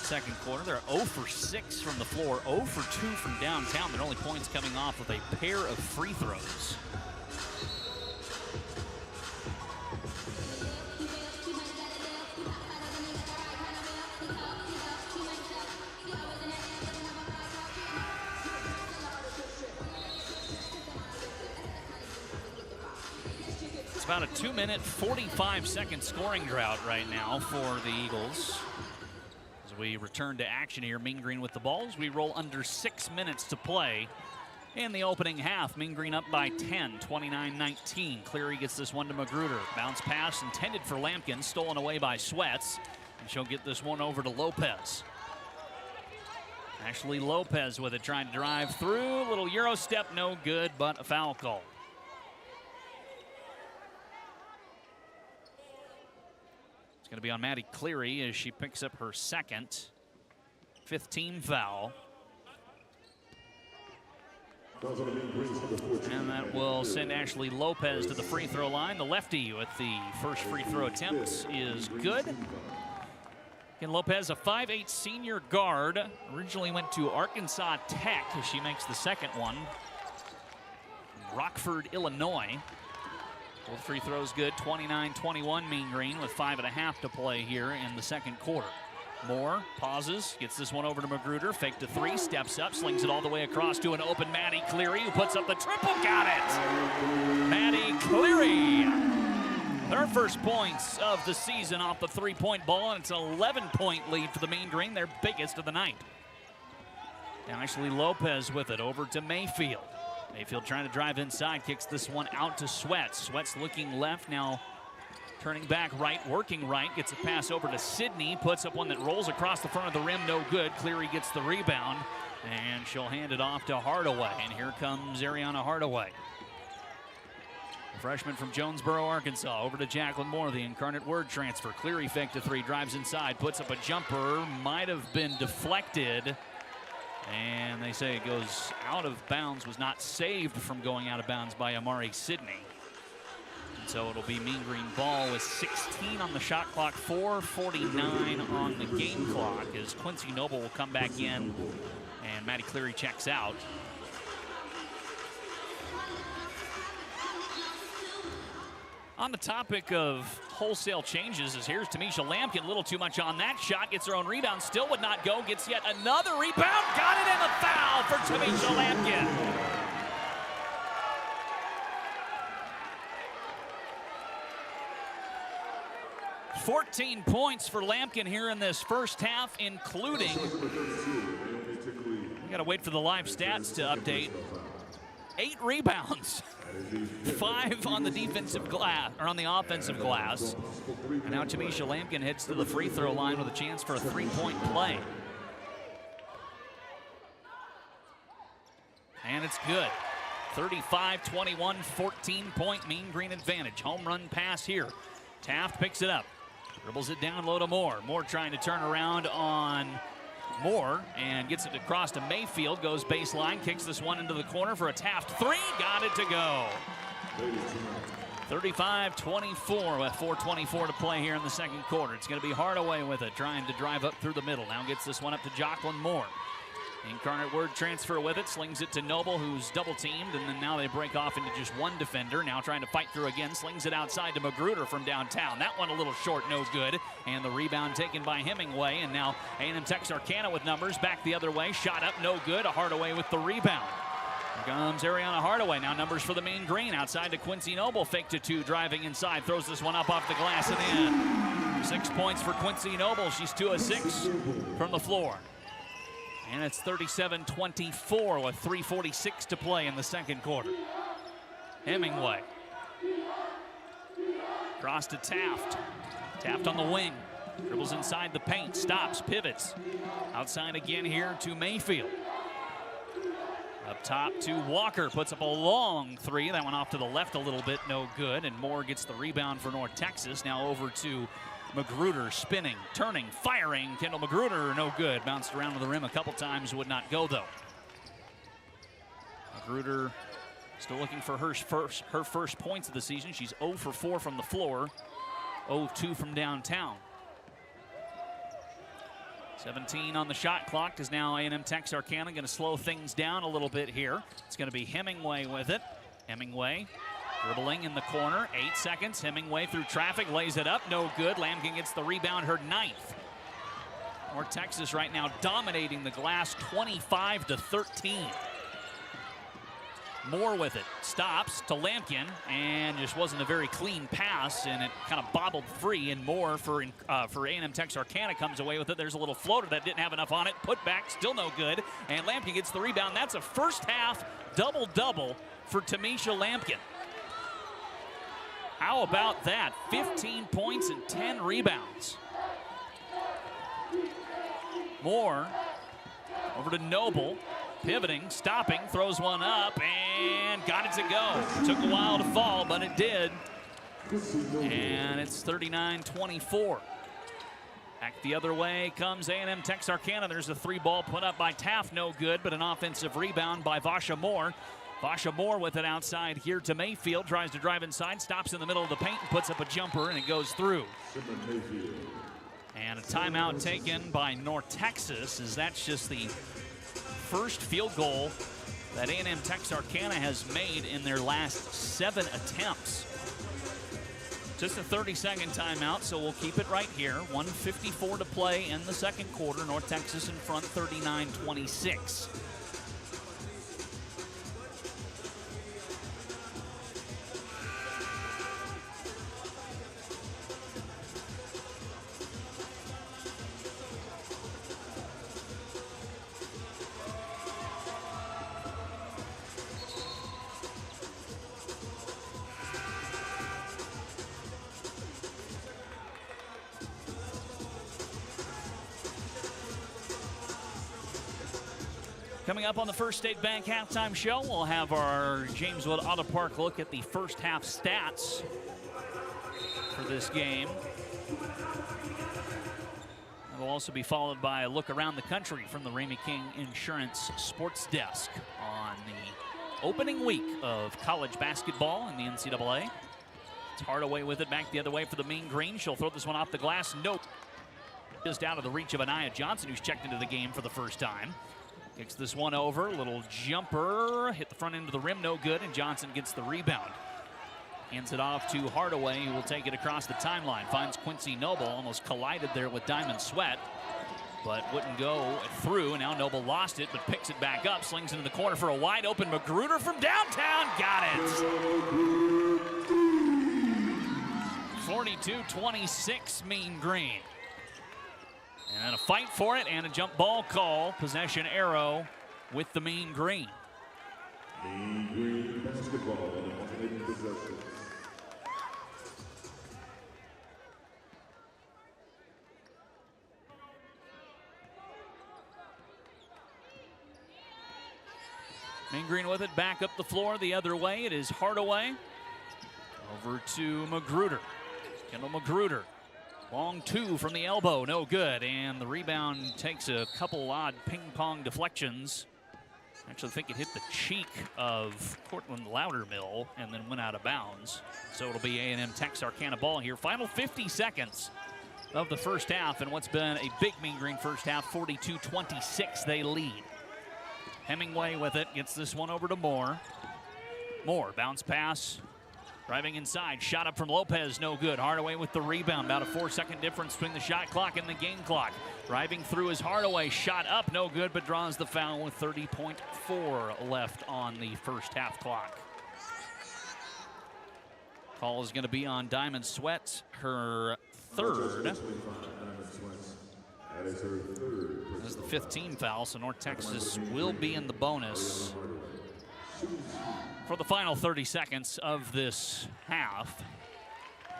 second quarter. They're 0 for 6 from the floor, 0 for 2 from downtown. Their only points coming off of a pair of free throws. It's about a 2-minute, 45-second scoring drought right now for the Eagles. As we return to action here, Mean Green with the ball as we roll under 6 minutes to play in the opening half. Mean Green up by 10, 29-19. Cleary gets this one to Magruder. Bounce pass intended for Lampkin, stolen away by Sweats. And she'll get this one over to Lopez. Ashley Lopez with it, trying to drive through. A little Euro step, no good, but a foul call. It's going to be on Maddie Cleary as she picks up her second 5th team foul. And that will send Ashley Lopez to the free throw line. The lefty with the first free throw attempt is good. Again, Lopez, a 5'8" senior guard, originally went to Arkansas Tech as she makes the second one. Rockford, Illinois. Both free throws good, 29-21 Mean Green with 5.5 to play here in the second quarter. Moore pauses, gets this one over to Magruder, fake to 3, steps up, slings it all the way across to an open Maddie Cleary, who puts up the triple, got it! Maddie Cleary, her first points of the season off the 3-point ball, and it's an 11-point lead for the Mean Green, their biggest of the night. Now Ashley Lopez with it, over to Mayfield. Mayfield trying to drive inside, kicks this one out to Sweats. Sweats looking left, now turning back right, working right, gets a pass over to Sydney, puts up one that rolls across the front of the rim, no good. Cleary gets the rebound, and she'll hand it off to Hardaway. And here comes Ariana Hardaway. A freshman from Jonesboro, Arkansas, over to Jacqueline Moore, the Incarnate Word transfer. Cleary fake to 3, drives inside, puts up a jumper, might have been deflected. And they say it goes out of bounds, was not saved from going out of bounds by Amari Sidney. And so it'll be Mean Green ball with 16 on the shot clock, 4:49 on the game clock as Quincy Noble will come back in and Maddie Cleary checks out. On the topic of wholesale changes, as here's Tamisha Lampkin, a little too much on that shot, gets her own rebound, still would not go, gets yet another rebound, got it, and a foul for Tamisha Lampkin. "14 points for Lampkin here in this first half, including, we gotta wait for the live stats to update, 8 rebounds. 5 on the defensive glass, or on the offensive glass. And now Tamisha Lampkin heads to the free throw line with a chance for a 3-point play. And it's good. 35-21, 14-point Mean Green advantage. Home run pass here. Taft picks it up. Dribbles it down low to Moore. Moore trying to turn around on Moore and gets it across to Mayfield, goes baseline, kicks this one into the corner for a Taft 3, got it to go. 35-24 with 4:24 to play here in the second quarter. It's going to be Hardaway with it, trying to drive up through the middle. Now gets this one up to Jacqueline Moore. Incarnate Word transfer with it, slings it to Noble, who's double teamed, and then now they break off into just one defender. Now trying to fight through again, slings it outside to Magruder from downtown. That one a little short, no good. And the rebound taken by Hemingway, and now A&M-Texarkana with numbers, back the other way, shot up, no good. Hardaway with the rebound. Here comes Ariana Hardaway, now numbers for the Mean Green, outside to Quincy Noble, fake to 2, driving inside, throws this one up off the glass and in. 6 points for Quincy Noble, she's 2 of 6 from the floor. And it's 37-24 with 3:46 to play in the second quarter. Hemingway. Cross to Taft. Taft on the wing. Dribbles inside the paint, stops, pivots. Outside again here to Mayfield. Up top to Walker, puts up a long 3. That one off to the left a little bit, no good. And Moore gets the rebound for North Texas. Now over to Magruder, spinning, turning, firing. Kendall Magruder, no good. Bounced around to the rim a couple times, would not go though. Magruder still looking for her first points of the season. She's 0 for 4 from the floor, 0-2 from downtown. 17 on the shot clock is now A&M-Texarkana going to slow things down a little bit here. It's going to be Hemingway with it. Hemingway dribbling in the corner, 8 seconds. Hemingway through traffic, lays it up, no good. Lamkin gets the rebound, her 9th. North Texas right now dominating the glass, 25-13. Moore with it, stops to Lamkin, and just wasn't a very clean pass, and it kind of bobbled free, and Moore for A&M-Texarkana comes away with it. There's a little floater that didn't have enough on it, put back, still no good, and Lamkin gets the rebound. That's a first half double-double for Tamisha Lamkin. How about that? 15 points and 10 rebounds. Moore over to Noble. Pivoting, stopping, throws one up, and got it to go. Took a while to fall, but it did. And it's 39-24. Back the other way comes A&M-Texarkana. There's a 3-ball put up by Taft, no good, but an offensive rebound by Vasha Moore. Vasha Moore with it outside here to Mayfield. Tries to drive inside, stops in the middle of the paint, and puts up a jumper, and it goes through. And a timeout taken by North Texas, as that's just the first field goal that A&M-Texarkana has made in their last 7 attempts. Just a 30-second timeout, so we'll keep it right here. 1:54 to play in the second quarter. North Texas in front, 39-26. Coming up on the First State Bank halftime show, we'll have our James Wood Auto Park look at the first half stats for this game. It will also be followed by a look around the country from the Ramey King Insurance Sports Desk on the opening week of college basketball in the NCAA. It's Hardaway with it, back the other way for the Mean Green. She'll throw this one off the glass. Nope. Just out of the reach of Anaya Johnson, who's checked into the game for the first time. Kicks this one over, little jumper, hit the front end of the rim, no good, and Johnson gets the rebound. Hands it off to Hardaway, who will take it across the timeline. Finds Quincy Noble, almost collided there with Diamond Sweat, but wouldn't go through. And now Noble lost it, but picks it back up, slings into the corner for a wide open Magruder from downtown. Got it. 42-26 Mean Green. And a fight for it and a jump ball call. Possession arrow with the Mean Green. Mean Green basketball in alternating possession. Mean Green with it, back up the floor the other way. It is Hardaway. Over to Magruder. Kendall Magruder. Long 2 from the elbow, no good. And the rebound takes a couple odd ping-pong deflections. Actually, I think it hit the cheek of Cortland Loudermill and then went out of bounds. So it'll be A&M-Texarkana ball here. Final 50 seconds of the first half, and what's been a big Mean Green first half, 42-26 they lead. Hemingway with it, gets this one over to Moore. Moore, bounce pass. Driving inside, shot up from Lopez, no good. Hardaway with the rebound, about a 4-second difference between the shot clock and the game clock. Driving through is Hardaway, shot up, no good, but draws the foul with 30.4 left on the first half clock. Call is going to be on Diamond Sweat, her third. That's the 15th foul, so North Texas will be in the bonus for the final 30 seconds of this half.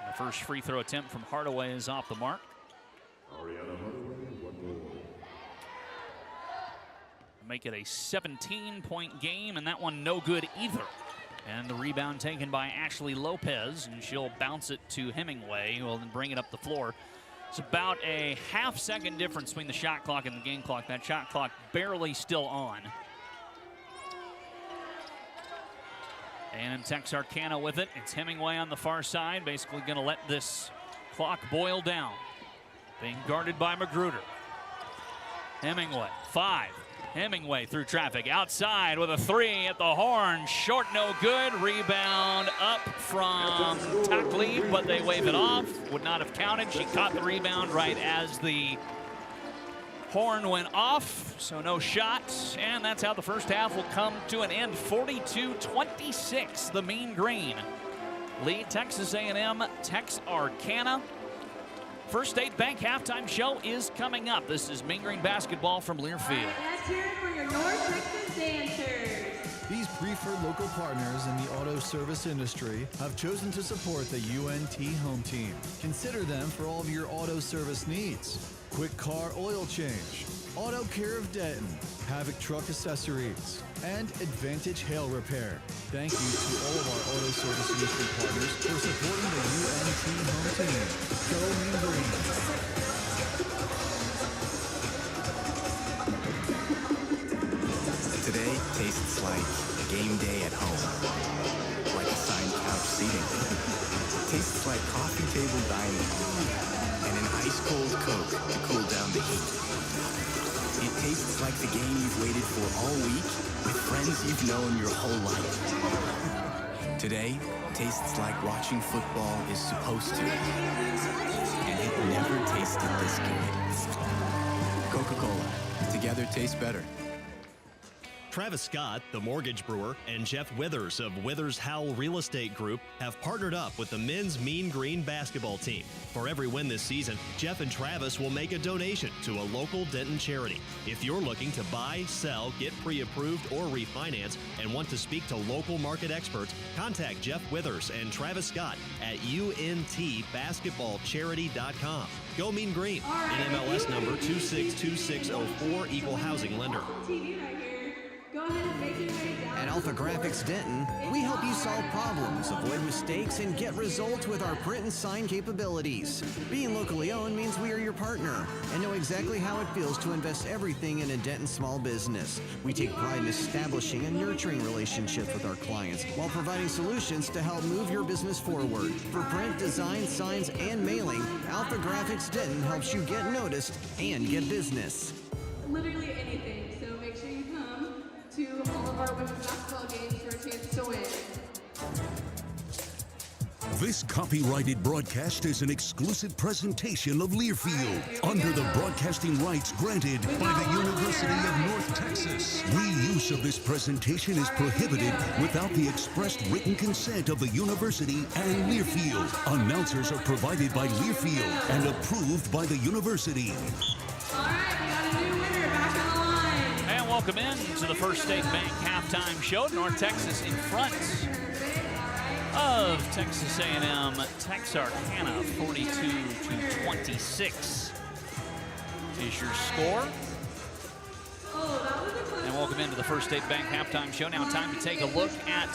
The first free throw attempt from Hardaway is off the mark. Make it a 17-point game, and that one no good either. And the rebound taken by Ashley Lopez, and she'll bounce it to Hemingway, who will then bring it up the floor. It's about a half-second difference between the shot clock and the game clock. That shot clock barely still on. A&M-Texarkana with it. It's Hemingway on the far side, basically going to let this clock boil down. Being guarded by Magruder. Hemingway, 5. Hemingway through traffic, outside with a 3 at the horn. Short, no good. Rebound up from Taklib, but they wave it off. Would not have counted. She caught the rebound right as the horn went off, so no shots. And that's how the first half will come to an end. 42-26, the Mean Green lead Texas A&M-Texarkana. First State Bank halftime show is coming up. This is Mean Green basketball from Learfield. Let's hear it for your North Texas dancers. These preferred local partners in the auto service industry have chosen to support the UNT home team. Consider them for all of your auto service needs. Quick car oil change, Auto Care of Denton, Havoc Truck Accessories, and Advantage Hail Repair. Thank you to all of our auto service industry partners for supporting the UNT home team. Go Mean Green. Today tastes like game day at home, like assigned couch seating. Tastes like coffee table dining, and an ice-cold Coke to cool down the heat. It tastes like the game you've waited for all week with friends you've known your whole life. Today tastes like watching football is supposed to, and it never tasted this good. Coca-Cola, together tastes better. Travis Scott, the mortgage brewer, and Jeff Withers of Withers Howell Real Estate Group have partnered up with the men's Mean Green basketball team. For every win this season, Jeff and Travis will make a donation to a local Denton charity. If you're looking to buy, sell, get pre-approved, or refinance and want to speak to local market experts, contact Jeff Withers and Travis Scott at untbasketballcharity.com. Go Mean Green. NMLS number 262604, equal housing lender. At Alpha Graphics Denton, we help you solve problems, avoid mistakes, and get results with our print and sign capabilities. Being locally owned means we are your partner and know exactly how it feels to invest everything in a Denton small business. We take pride in establishing and nurturing relationships with our clients while providing solutions to help move your business forward. For print, design, signs, and mailing, Alpha Graphics Denton helps you get noticed and get business. Literally anything, so make sure you come to all of our women's basketball games for a chance to win. This copyrighted broadcast is an exclusive presentation of Learfield under the broadcasting rights granted by the University of North Texas. Reuse of this presentation is prohibited without the expressed written consent of the university and Learfield. Announcers are provided by Learfield and approved by the university. All right, we got a new winner back on the line. And welcome in to the First State Bank halftime show. North Texas in front of Texas A&M-Texarkana, 42-26 is your score. And welcome into the First State Bank halftime show. Now time to take a look at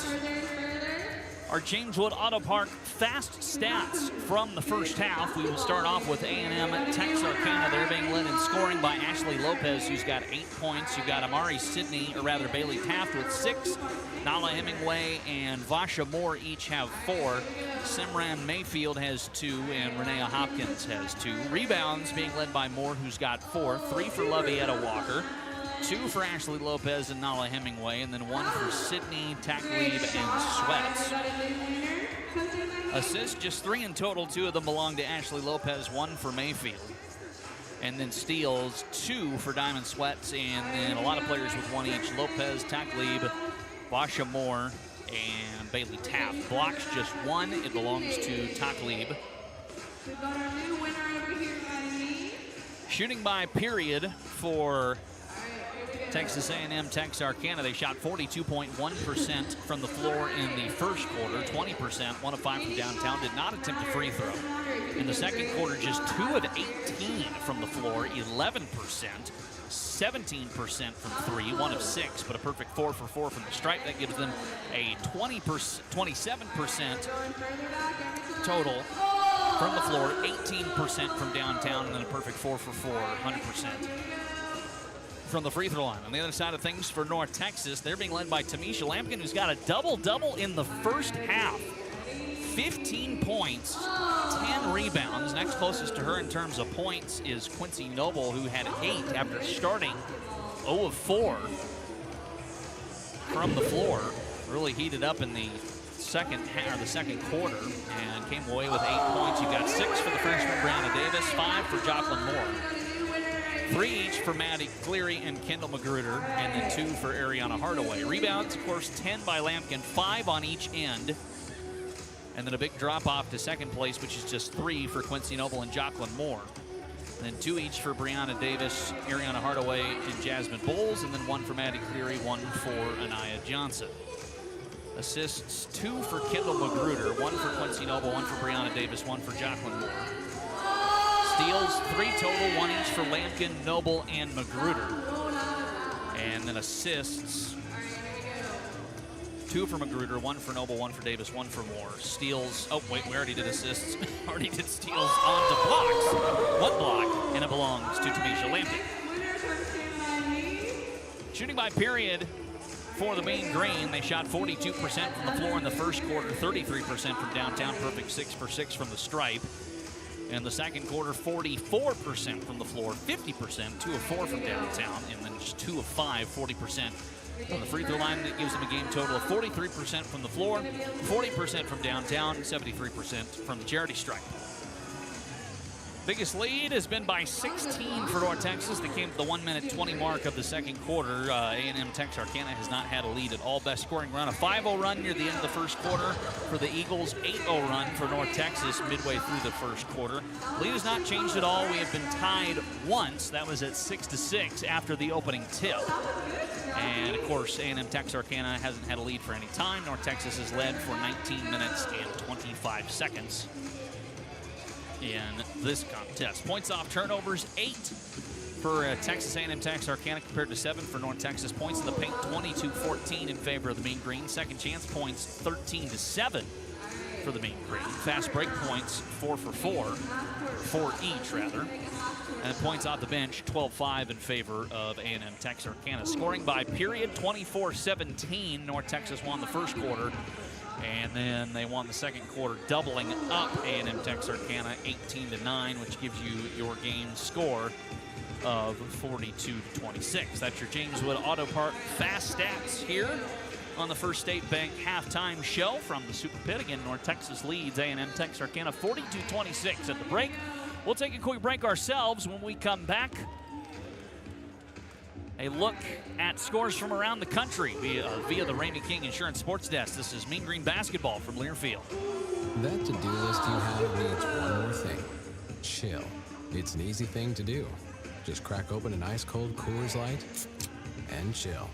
our James Wood Auto Park fast stats from the first half. We will start off with A&M-Texarkana. They're being led in scoring by Ashley Lopez, who's got 8 points. You've got Amari Sidney, or rather Bailey Taft with 6. Nala Hemingway and Vasha Moore each have 4. Simran Mayfield has 2, and Renea Hopkins has 2. Rebounds being led by Moore, who's got 4. 3 for Lovietta Walker. 2 for Ashley Lopez and Nala Hemingway, and then 1 for Sidney, Taklib, and Sweats. Assists, just 3 in total. 2 of them belong to Ashley Lopez, 1 for Mayfield. And then steals, 2 for Diamond Sweats, and then a lot of players with 1 each. Lopez, Taklib, Vasha Moore, and Bailey Taft. Blocks, just 1. It belongs to Taklib. We've got our new winner over here, Academy. Shooting by period for Texas A&M-Texarkana. They shot 42.1% from the floor in the first quarter, 20%, 1 of 5 from downtown, did not attempt a free throw. In the second quarter, just 2 of 18 from the floor, 11%, 17% from 3, 1 of 6, but a perfect 4 for 4 from the stripe. That gives them a 27% total from the floor, 18% from downtown, and then a perfect 4 for 4, 100%. From the free throw line. On the other side of things for North Texas, they're being led by Tamisha Lampkin, who's got a double-double in the first half. 15 points, 10 10 rebounds. Next closest to her in terms of points is Quincy Noble, who had 8 after starting 0 of 4 from the floor. Really heated up in the second quarter and came away with 8 points. You got 6 for the freshman Brianna Davis, 5 for Jocelyn Moore, 3 each for Maddie Cleary and Kendall Magruder, and then 2 for Ariana Hardaway. Rebounds, of course, 10 by Lampkin, 5 on each end. And then a big drop off to second place, which is just 3 for Quincy Noble and Jocelyn Moore. And then 2 each for Brianna Davis, Ariana Hardaway, and Jasmine Bowles, and then 1 for Maddie Cleary, 1 for Anaya Johnson. Assists, 2 for Kendall Magruder, 1 for Quincy Noble, 1 for Brianna Davis, 1 for Jocelyn Moore. Steals, 3 total, 1 each for Lampkin, Noble, and Magruder. And then assists, 2 for Magruder, 1 for Noble, 1 for Davis, 1 for Moore. Steals, oh wait, we already did assists. Already did steals onto blocks. 1 block, and it belongs to Tamisha Lampkin. Shooting by period for the Mean Green, they shot 42% from the floor in the first quarter, 33% from downtown, perfect 6 for 6 from the stripe. In the second quarter, 44% from the floor, 50%, 2 of 4 from downtown, and then just 2 of 5, 40% from the free throw line. That gives them a game total of 43% from the floor, 40% from downtown, 73% from the charity stripe. Biggest lead has been by 16 for North Texas. They came to the 1-minute 20 mark of the second quarter. A&M-Texarkana has not had a lead at all. Best scoring run, a 5-0 run near the end of the first quarter for the Eagles. 8-0 run for North Texas midway through the first quarter. Lead has not changed at all. We have been tied once. That was at 6-6 after the opening tip. And of course, A&M-Texarkana hasn't had a lead for any time. North Texas has led for 19 minutes and 25 seconds in this contest. Points off turnovers, 8 for Texas A&M-Texarkana compared to 7 for North Texas. Points in the paint, 22-14 in favor of the Mean Green. Second chance points, 13-7 for the Mean Green. Fast break points, 4 for 4 each rather. And points off the bench, 12-5 in favor of A&M-Texarkana. Scoring by period, 24-17. North Texas won the first quarter. And then they won the second quarter, doubling up A&M-Texarkana 18-9, which gives you your game score of 42-26. That's your James Wood Auto Part Fast Stats here on the First State Bank halftime show from the Super Pit. Again, North Texas leads A&M-Texarkana 42-26 at the break. We'll take a quick break ourselves. When we come back, a look at scores from around the country via the Ramey King Insurance Sports Desk. This is Mean Green basketball from Learfield. That to-do list you have needs one more thing. Chill. It's an easy thing to do. Just crack open an ice-cold Coors Light and chill.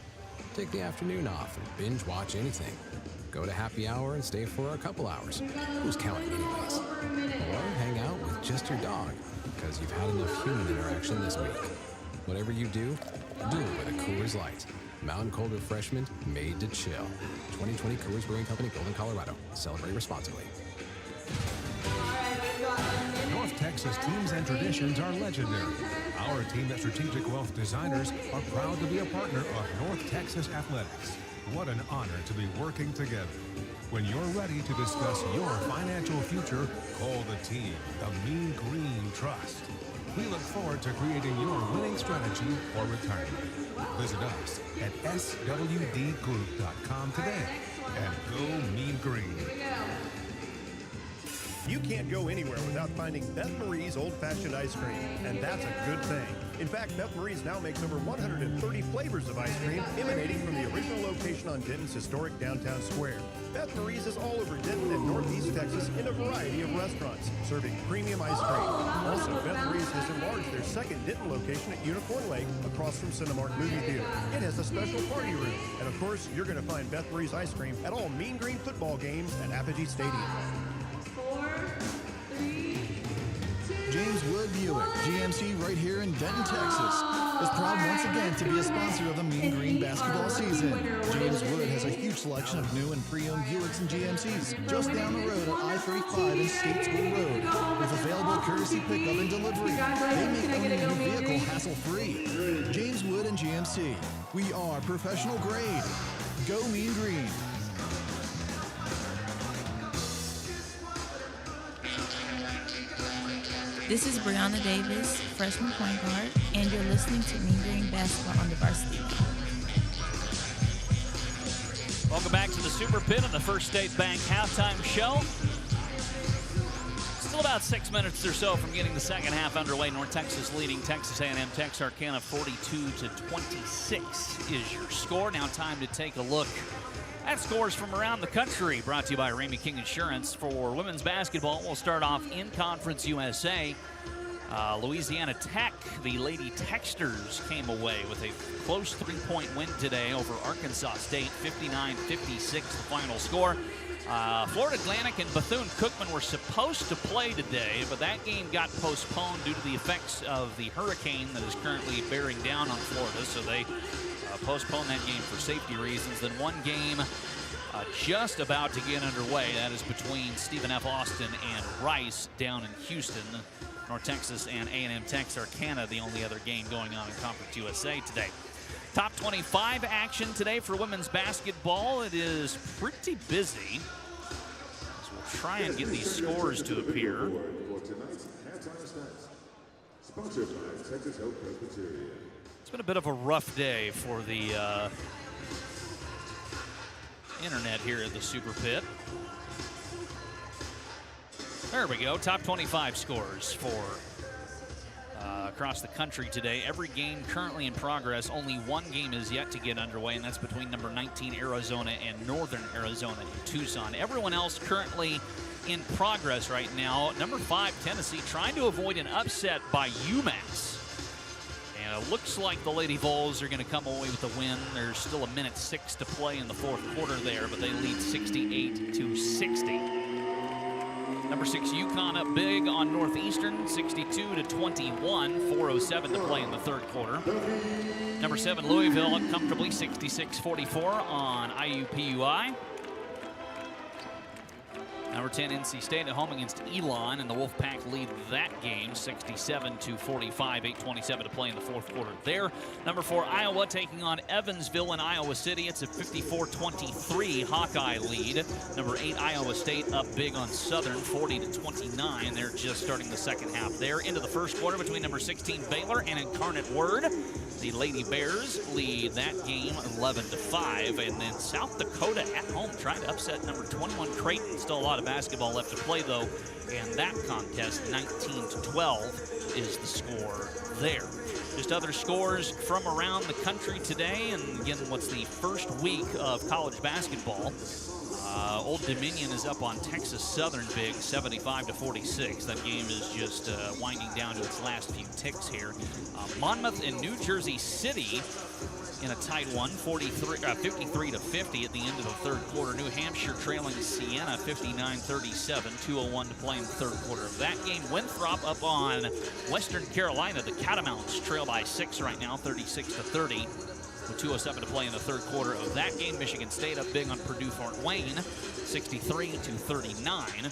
Take the afternoon off and binge watch anything. Go to happy hour and stay for a couple hours. Who's counting anyways? Or hang out with just your dog, because you've had enough human interaction this week. Whatever you do it with a Coors Light. Mountain Cold Refreshment made to chill. 2020 Coors Brewing Company, Golden, Colorado. Celebrate responsibly. North Texas teams and traditions are legendary. Our team at Strategic Wealth Designers are proud to be a partner of North Texas Athletics. What an honor to be working together. When you're ready to discuss your financial future, call the team, the Mean Green Trust. We look forward to creating your winning strategy for retirement. Visit us at swdgroup.com today and go Mean Green. You can't go anywhere without finding Beth Marie's old-fashioned ice cream, and that's a good thing. In fact, Beth Marie's now makes over 130 flavors of ice cream emanating from the original location on Denton's historic downtown square. Beth Marie's is all over Denton and Northeast Texas in a variety of restaurants, serving premium ice cream. Also, Beth Marie's has enlarged their second Denton location at Unicorn Lake across from Cinemark Movie Theater. It has a special party room. And of course, you're going to find Beth Marie's ice cream at all Mean Green football games at Apogee Stadium. James Wood Buick, GMC right here in Denton, Texas, is proud once again to be a sponsor of the Mean Green basketball season. James Wood has a huge selection of new and pre-owned Buicks and GMCs just down the road at I-35 and State School Road. With available courtesy pickup and delivery, they make owning a new vehicle hassle-free. James Wood and GMC, we are professional grade. Go Mean Green. This is Brianna Davis, freshman point guard, and you're listening to Mean Green Basketball on the Varsity. Welcome back to the Super Pit and the First State Bank halftime show. Still about 6 minutes or so from getting the second half underway. North Texas leading Texas A&M-Texarkana 42-26 is your score. Now time to take a look at scores from around the country, brought to you by Ramey King Insurance. For women's basketball, we'll start off in Conference USA. Louisiana Tech, the Lady Texters, came away with a close three-point win today over Arkansas State, 59-56 the final score. Florida Atlantic and Bethune-Cookman were supposed to play today, but that game got postponed due to the effects of the hurricane that is currently bearing down on Florida, so they postponed that game for safety reasons. Then one game just about to get underway. That is between Stephen F. Austin and Rice down in Houston. North Texas and A&M-Texarkana, the only other game going on in Conference USA today. Top 25 action today for women's basketball. It is pretty busy. So we'll try and get these scores to appear. It's been a bit of a rough day for the internet here at the Super Pit. There we go. Top 25 scores for across the country today. Every game currently in progress. Only one game is yet to get underway, and that's between number 19 Arizona and Northern Arizona in Tucson. Everyone else currently in progress right now. Number 5 Tennessee trying to avoid an upset by UMass. And it looks like the Lady Vols are going to come away with the win. There's still a minute 6 to play in the fourth quarter there, but they lead 68-60. Number 6 UConn up big on Northeastern, 62-21, 4:07 to play in the third quarter. Number 7 Louisville up comfortably, 66-44 on IUPUI. Number 10 NC State at home against Elon, and the Wolfpack lead that game 67-45, 8:27 to play in the fourth quarter there. Number 4 Iowa taking on Evansville in Iowa City. It's a 54-23 Hawkeye lead. Number 8 Iowa State up big on Southern, 40-29. They're just starting the second half there. Into the first quarter between number 16 Baylor and Incarnate Word. The Lady Bears lead that game 11-5, and then South Dakota at home trying to upset number 21 Creighton. Still a lot of basketball left to play though, and that contest 19-12 is the score there. Just other scores from around the country today, and again, what's the first week of college basketball. Old Dominion is up on Texas Southern big, 75-46. That game is just winding down to its last few ticks here. Monmouth and New Jersey City in a tight one, 53-50 at the end of the third quarter. New Hampshire trailing Siena 59-37, 2:01 to play in the third quarter of that game. Winthrop up on Western Carolina. The Catamounts trail by 6 right now, 36-30. With 2:07 to play in the third quarter of that game. Michigan State up big on Purdue-Fort Wayne, 63-39.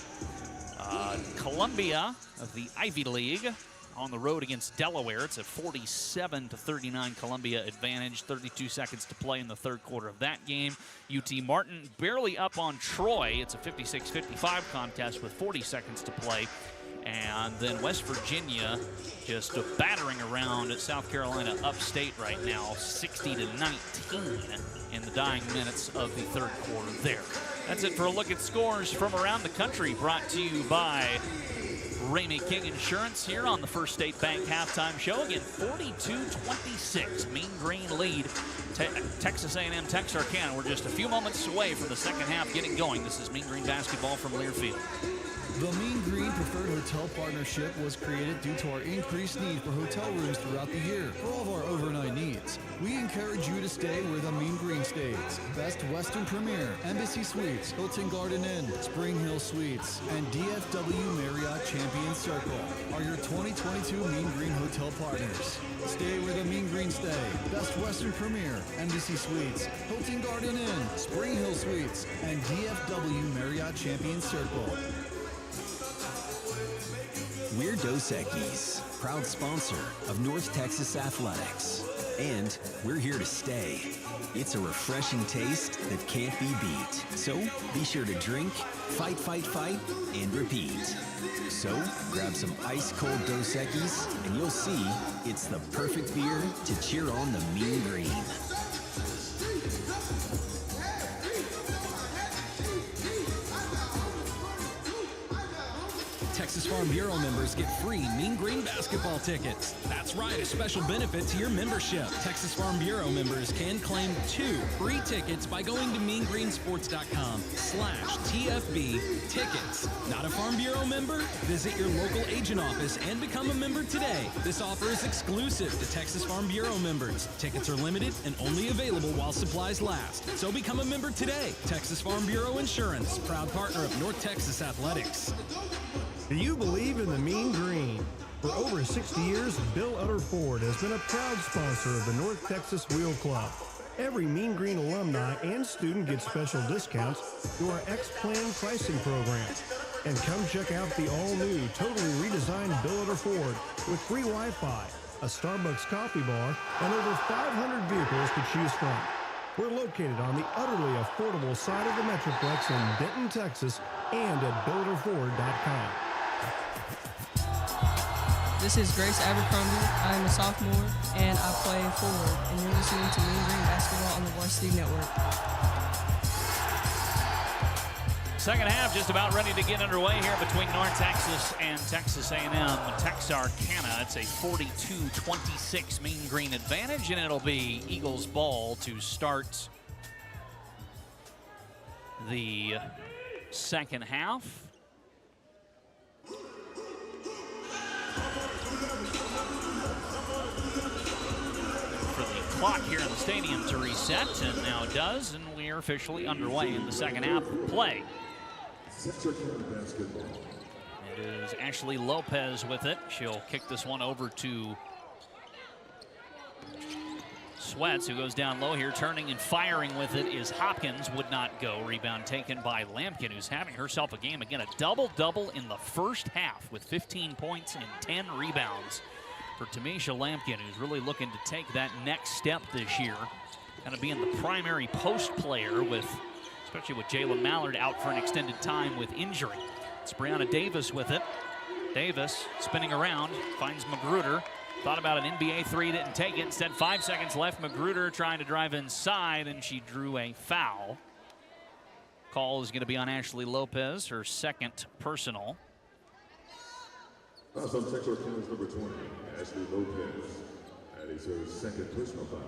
Columbia of the Ivy League on the road against Delaware. It's a 47-39 Columbia advantage. 32 seconds to play in the third quarter of that game. UT Martin barely up on Troy. It's a 56-55 contest with 40 seconds to play. And then West Virginia just battering around at South Carolina upstate right now, 60-19 in the dying minutes of the third quarter there. That's it for a look at scores from around the country, brought to you by Ramey King Insurance here on the First State Bank halftime show. Again, 42-26, Mean Green lead. Texas A&M Texarkana. We're just a few moments away from the second half getting going. This is Mean Green basketball from Learfield. The Mean Green Preferred Hotel Partnership was created due to our increased need for hotel rooms throughout the year. For all of our overnight needs, we encourage you to stay where the Mean Green stays. Best Western Premier, Embassy Suites, Hilton Garden Inn, Spring Hill Suites, and DFW Marriott Champion Circle are your 2022 Mean Green hotel partners. Stay where the Mean Green stay. Best Western Premier, Embassy Suites, Hilton Garden Inn, Spring Hill Suites, and DFW Marriott Champion Circle. We're Dos Equis, proud sponsor of North Texas Athletics. And we're here to stay. It's a refreshing taste that can't be beat. So be sure to drink, fight, and repeat. So grab some ice-cold Dos Equis, and you'll see it's the perfect beer to cheer on the Mean Green. Texas Farm Bureau members get free Mean Green basketball tickets. That's right, a special benefit to your membership. Texas Farm Bureau members can claim 2 free tickets by going to meangreenssports.com/TFB tickets. Not a Farm Bureau member? Visit your local agent office and become a member today. This offer is exclusive to Texas Farm Bureau members. Tickets are limited and only available while supplies last. So become a member today. Texas Farm Bureau Insurance, proud partner of North Texas Athletics. Do you believe in the Mean Green? For over 60 years, Bill Utter Ford has been a proud sponsor of the North Texas Wheel Club. Every Mean Green alumni and student gets special discounts through our X-Plan pricing program. And come check out the all-new, totally redesigned Bill Utter Ford with free Wi-Fi, a Starbucks coffee bar, and over 500 vehicles to choose from. We're located on the utterly affordable side of the Metroplex in Denton, Texas, and at builderford.com. This is Grace Abercrombie. I am a sophomore, and I play forward, and you're listening to Mean Green Basketball on the Varsity Network. Second half just about ready to get underway here between North Texas and Texas A&M-Texarkana. It's a 42-26 Mean Green advantage, and it'll be Eagles ball to start the second half. Clock here in the stadium to reset, and now it does, and we are officially underway in the second half of play. It is Ashley Lopez with it. She'll kick this one over to Sweats, who goes down low here. Turning and firing with it is Hopkins. Would not go. Rebound taken by Lampkin, who's having herself a game. Again, a double-double in the first half with 15 points and 10 rebounds. For Tamisha Lampkin, who's really looking to take that next step this year. Kind of being the primary post player, especially with Jayla Mallard out for an extended time with injury. It's Brianna Davis with it. Davis spinning around, finds Magruder. Thought about an NBA three, didn't take it. Instead, 5 seconds left. Magruder trying to drive inside, and she drew a foul. Call is going to be on Ashley Lopez, her second personal. Fouls on Texarkana's number 20, Ashley Lopez. That is her second personal foul.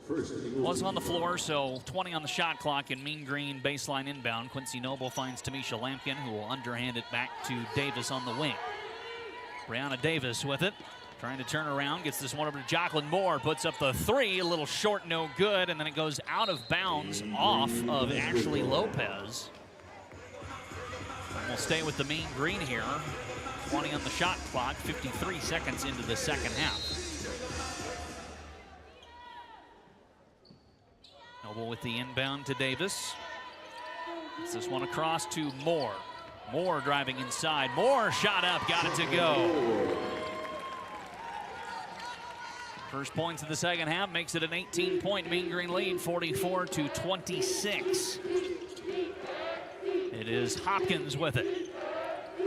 First, was on the floor, so 20 on the shot clock, and Mean Green baseline inbound. Quincy Noble finds Tamisha Lampkin, who will underhand it back to Davis on the wing. Brianna Davis with it, trying to turn around, gets this one over to Jacqueline Moore, puts up the three, a little short, no good, and then it goes out of bounds off of Ashley Lopez. And we'll stay with the Mean Green here. 20 on the shot clock, 53 seconds into the second half. Noble with the inbound to Davis. Gets this one across to Moore. Moore driving inside. Moore shot up, got it to go. First points of the second half makes it an 18-point Mean Green lead, 44-26. It is Hopkins with it.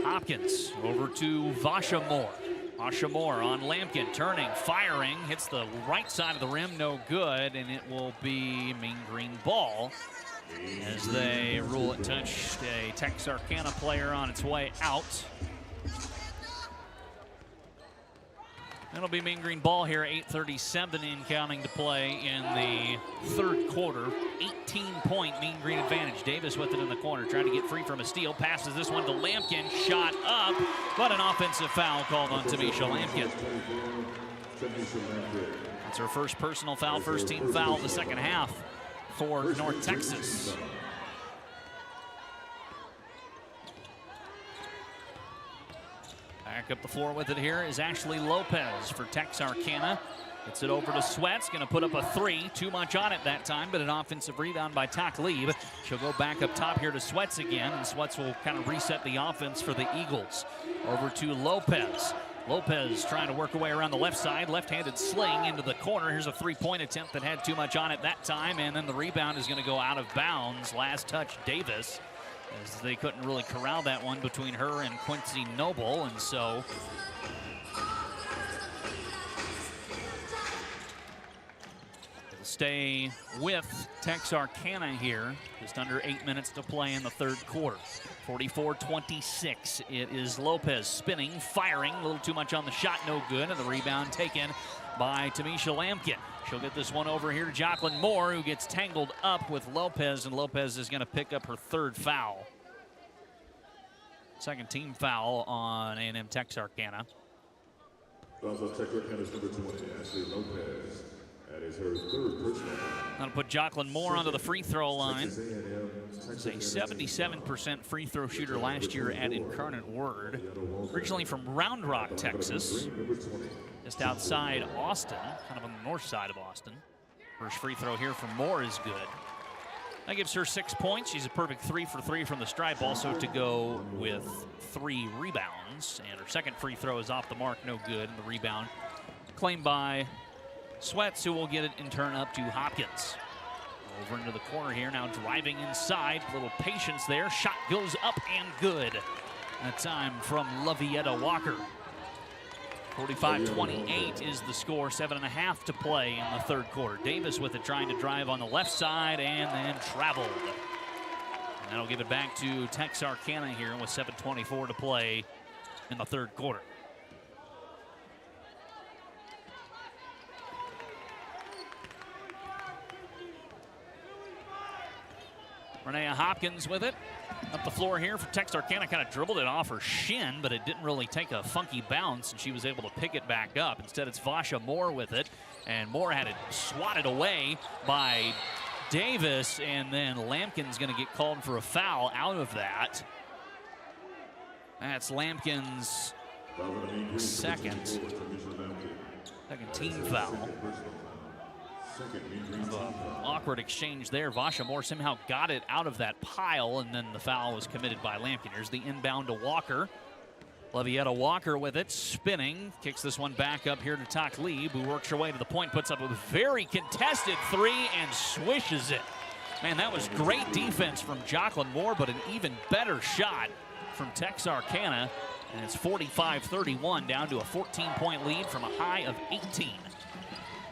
Hopkins over to Vasha Moore. Vasha Moore on Lampkin, turning, firing, hits the right side of the rim, no good, and it will be Mean Green ball as they rule it touched a Texarkana player on its way out. It'll be Mean Green ball here, 8:37 in counting to play in the third quarter. 18-point Mean Green advantage. Davis with it in the corner, trying to get free from a steal. Passes this one to Lampkin, shot up, but an offensive foul called on Tamisha Lampkin. That's her first personal foul, first team foul of the second half for North Texas. Back up the floor with it here is Ashley Lopez for Texarkana. Gets it over to Sweats, going to put up a 3. Too much on it that time, but an offensive rebound by Takleeb. She'll go back up top here to Sweats again, and Sweats will kind of reset the offense for the Eagles. Over to Lopez. Lopez trying to work her way around the left side. Left-handed sling into the corner. Here's a three-point attempt that had too much on it that time, and then the rebound is going to go out of bounds. Last touch, Davis, as they couldn't really corral that one between her and Quincy Noble, and so it'll stay with Texarkana here. Just under 8 minutes to play in the third quarter. 44-26. It is Lopez spinning, firing, a little too much on the shot, no good, and the rebound taken by Tamisha Lampkin. She'll get this one over here to Jocelyn Moore, who gets tangled up with Lopez, and Lopez is going to pick up her third foul. Second team foul on A&M-Texarkana. Fouls on Texarkana's number 20, Ashley Lopez. That is her third personal. That'll put Jocelyn Moore onto the free throw line. She's a 77% free throw shooter last year at Incarnate Word. Originally from Round Rock, Texas. Just outside Austin, kind of on the north side of Austin. First free throw here from Moore is good. That gives her 6 points. She's a perfect 3 for 3 from the stripe, also to go with 3 rebounds. And her second free throw is off the mark, no good. And the rebound claimed by Sweats, who will get it in turn up to Hopkins. Over into the corner here, now driving inside. Little patience there. Shot goes up and good. That time from Lavietta Walker. 45-28 is the score. 7.5 to play in the third quarter. Davis with it, trying to drive on the left side and then traveled. And that'll give it back to Texarkana here with 7:24 to play in the third quarter. Renea Hopkins with it. Up the floor here for Texarkana. Kind of dribbled it off her shin, but it didn't really take a funky bounce, and she was able to pick it back up. Instead, it's Vasha Moore with it, and Moore had it swatted away by Davis, and then Lampkin's going to get called for a foul out of that. That's Lampkin's second team foul. Awkward exchange there. Vasha Moore somehow got it out of that pile, and then the foul was committed by Lampkin. Here's the inbound to Walker. Lavietta Walker with it, spinning. Kicks this one back up here to Takleeb, who works her way to the point, puts up a very contested 3 and swishes it. Man, that was great defense from Jocelyn Moore, but an even better shot from Texarkana. And it's 45-31, down to a 14-point lead from a high of 18.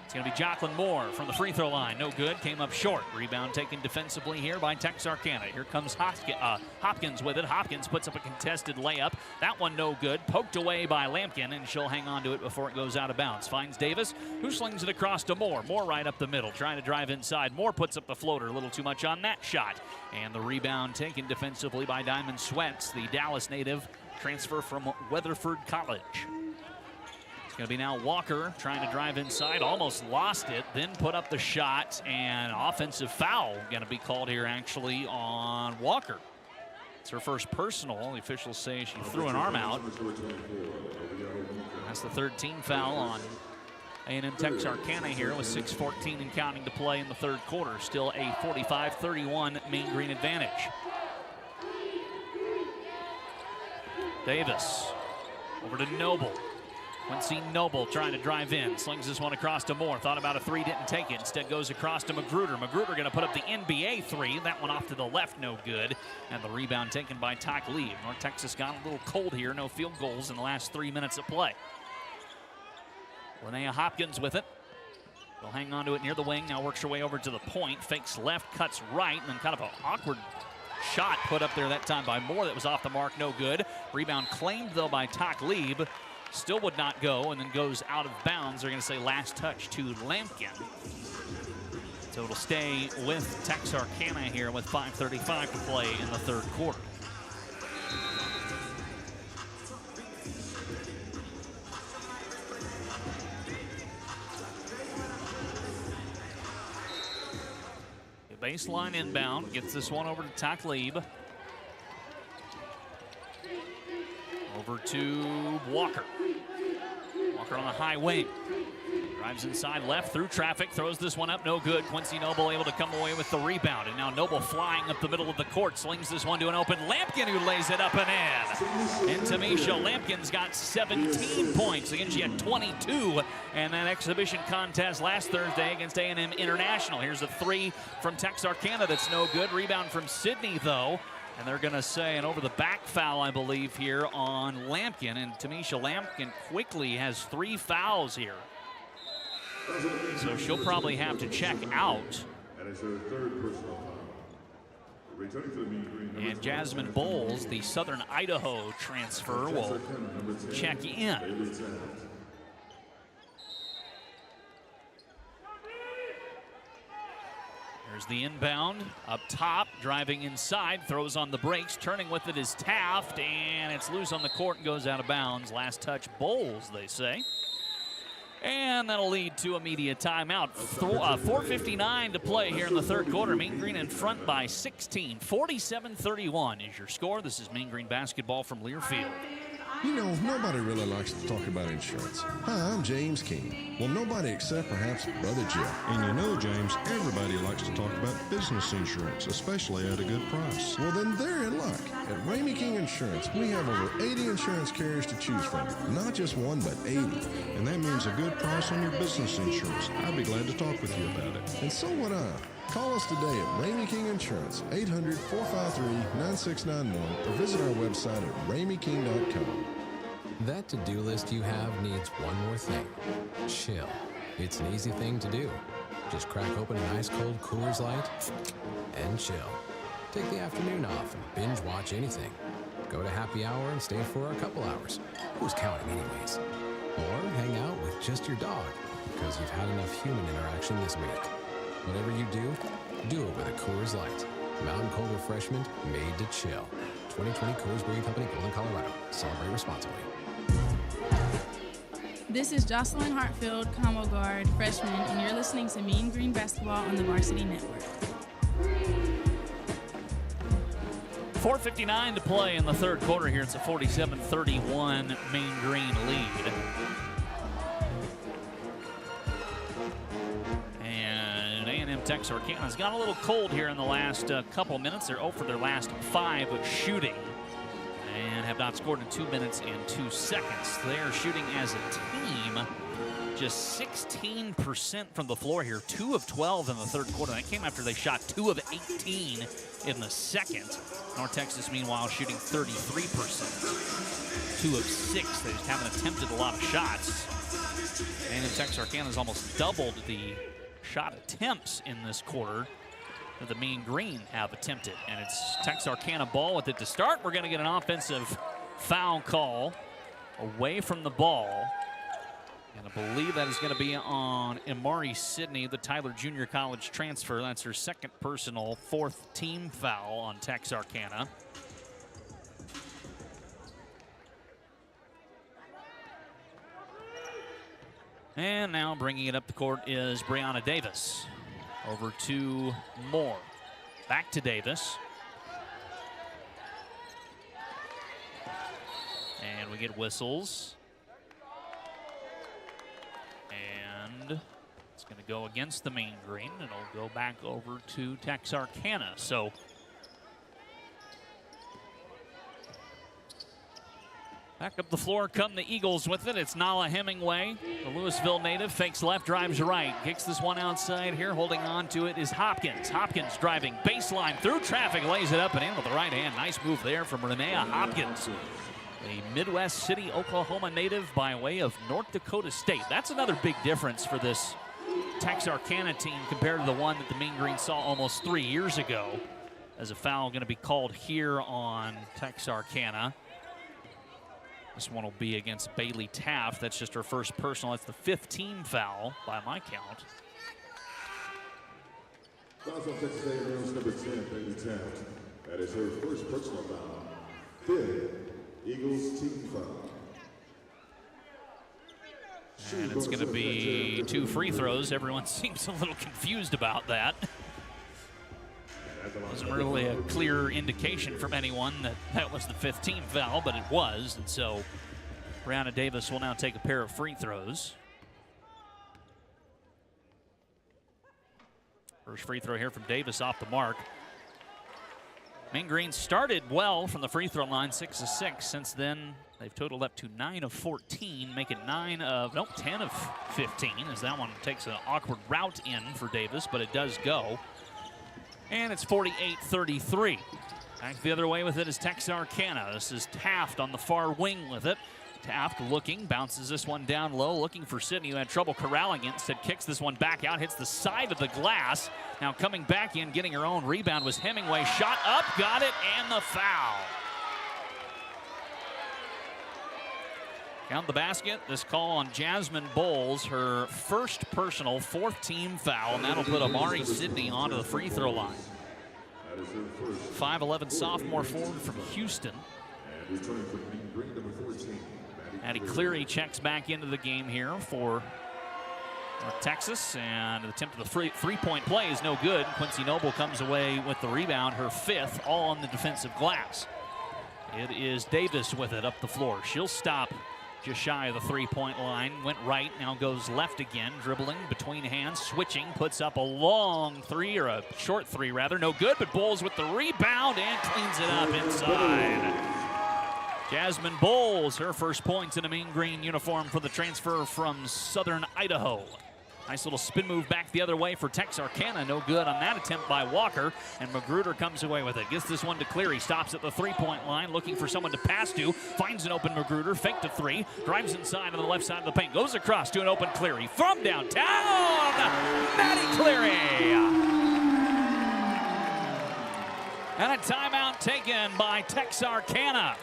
It's going to be Jocelyn Moore from the free throw line. No good. Came up short. Rebound taken defensively here by Texarkana. Here comes Hopkins with it. Hopkins puts up a contested layup. That one no good. Poked away by Lampkin, and she'll hang on to it before it goes out of bounds. Finds Davis, who slings it across to Moore. Moore right up the middle, trying to drive inside. Moore puts up the floater. A little too much on that shot. And the rebound taken defensively by Diamond Sweats, the Dallas native, transfer from Weatherford College. Going to be now Walker trying to drive inside, almost lost it, then put up the shot, and offensive foul going to be called here actually on Walker. It's her first personal. The officials say she threw an arm out. That's the third team foul on A&M-Texarkana here with 6:14 and counting to play in the third quarter. Still a 45-31 Mean Green advantage. Davis over to Noble. Quincy Noble trying to drive in. Slings this one across to Moore. Thought about a 3, didn't take it. Instead goes across to Magruder. Magruder going to put up the NBA 3. That one off to the left, no good. And the rebound taken by Takleeb. North Texas got a little cold here. No field goals in the last 3 minutes of play. Linnea Hopkins with it. They'll hang on to it near the wing. Now works her way over to the point. Fakes left, cuts right, and then kind of an awkward shot put up there that time by Moore that was off the mark, no good. Rebound claimed, though, by Takleeb. Still would not go, and then goes out of bounds. They're going to say last touch to Lampkin. So it'll stay with Texarkana here with 5:35 to play in the third quarter. The baseline inbound gets this one over to Takleeb. Over to Walker. Walker on the high wing. Drives inside left through traffic, throws this one up, no good. Quincy Noble able to come away with the rebound. And now Noble flying up the middle of the court, slings this one to an open Lampkin, who lays it up and in. And Tamisha Lampkin's got 17 points. Again, she had 22 in that exhibition contest last Thursday against A&M International. Here's a three from Texarkana that's no good. Rebound from Sydney, though. And they're going to say an over-the-back foul, I believe, here on Lampkin. And Tamisha Lampkin quickly has 3 fouls here. So she'll probably have to check out. That is her third personal foul. Returning to the Mean Green. And Jasmine Bowles, the Southern Idaho transfer, will check in. There's the inbound up top, driving inside, throws on the brakes, turning with it is Taft, and it's loose on the court and goes out of bounds. Last touch Bowles, they say. And that'll lead to a media timeout. 4:59 to play here in the third quarter. Mean Green in front by 16. 47-31 is your score. This is Mean Green basketball from Learfield. You know, nobody really likes to talk about insurance. Hi, I'm James King. Well, nobody except perhaps Brother Jeff. And you know, James, everybody likes to talk about business insurance, especially at a good price. Well, then they're in luck. At Ramey King Insurance, we have over 80 insurance carriers to choose from. Not just one, but 80. And that means a good price on your business insurance. I'd be glad to talk with you about it. And so would I. Call us today at Ramey King Insurance, 800-453-9691, or visit our website at rameyking.com. That to-do list you have needs one more thing. Chill. It's an easy thing to do. Just crack open an ice-cold Coors Light and chill. Take the afternoon off and binge watch anything. Go to happy hour and stay for a couple hours. Who's counting anyways? Or hang out with just your dog, because you've had enough human interaction this week. Whatever you do it with a Coors Light. Mountain cold refreshment made to chill. 2020 Coors Brewing Company, Golden, Colorado. Celebrate responsibly. This is Jocelyn Hartfield, combo guard, freshman, and you're listening to Mean Green Basketball on the Varsity Network. 4:59 to play in the third quarter here. It's a 47-31 Mean Green lead. And A&M-Texarkana's got a little cold here in the last couple minutes. They're 0 for their last 5 shooting and have not scored in 2 minutes and 2 seconds. They're shooting as a team just 16% from the floor here, 2 of 12 in the third quarter. That came after they shot 2 of 18 in the second. North Texas, meanwhile, shooting 33%, 2 of 6. They just haven't attempted a lot of shots. And Texarkana's almost doubled the shot attempts in this quarter that the Mean Green have attempted. And it's Texarkana ball with it to start. We're going to get an offensive foul call away from the ball. And I believe that is going to be on Imari Sidney, the Tyler Junior College transfer. That's her second personal, 4th team foul on Texarkana. And now bringing it up the court is Brianna Davis. Over to Moore. Back to Davis. And we get whistles. And it's going to go against the Mean Green, and it'll go back over to Texarkana. So back up the floor come the Eagles with it. It's Nala Hemingway, the Louisville native, fakes left, drives right, kicks this one outside here. Holding on to it is Hopkins. Hopkins driving baseline through traffic, lays it up and in with the right hand. Nice move there from Renea Hopkins, a Midwest City, Oklahoma native by way of North Dakota State. That's another big difference for this Texarkana team compared to the one that the Mean Green saw almost 3 years ago. As a foul going to be called here on Texarkana. This one will be against Bailey Taft. That's just her first personal. That's the 5th team foul by my count. Fouls on Texas A&M's number 10, Bailey Taft. That is her first personal foul. 5th Eagles team foul. And it's going to be 2 free throws. Everyone seems a little confused about that. Wasn't really a clear indication from anyone that that was the 5th team foul, but it was. And so Brianna Davis will now take a pair of free throws. First free throw here from Davis off the mark. Mean Green started well from the free throw line, 6 of 6. Since then, they've totaled up to 9 of 14, make it 10 of 15, as that one takes an awkward route in for Davis, but it does go. And it's 48-33. Back the other way with it is Texarkana. This is Taft on the far wing with it. Taft looking, bounces this one down low, looking for Sidney, who had trouble corralling it. Instead kicks this one back out, hits the side of the glass. Now coming back in, getting her own rebound was Hemingway. Shot up, got it, and the foul. Count the basket. This call on Jasmine Bowles, her first personal 4th team foul, and that'll put Amari Sidney onto the free throw line. 5'11" sophomore forward from Houston. Addie Cleary checks back into the game here for Texas, and the attempt at the three-point play is no good. Quincy Noble comes away with the rebound, her 5th, all on the defensive glass. It is Davis with it up the floor. She'll stop just shy of the 3-point line. Went right, now goes left again, dribbling between hands, switching, puts up a long 3, or a short 3 rather, no good, but Bowles with the rebound and cleans it up inside. Jasmine Bowles, her first points in a Mean Green uniform for the transfer from Southern Idaho. Nice little spin move back the other way for Texarkana. No good on that attempt by Walker, and Magruder comes away with it. Gets this one to Cleary, stops at the 3-point line, looking for someone to pass to. Finds an open Magruder, fake to 3, drives inside on the left side of the paint, goes across to an open Cleary from downtown. Maddie Cleary. And a timeout taken by Texarkana.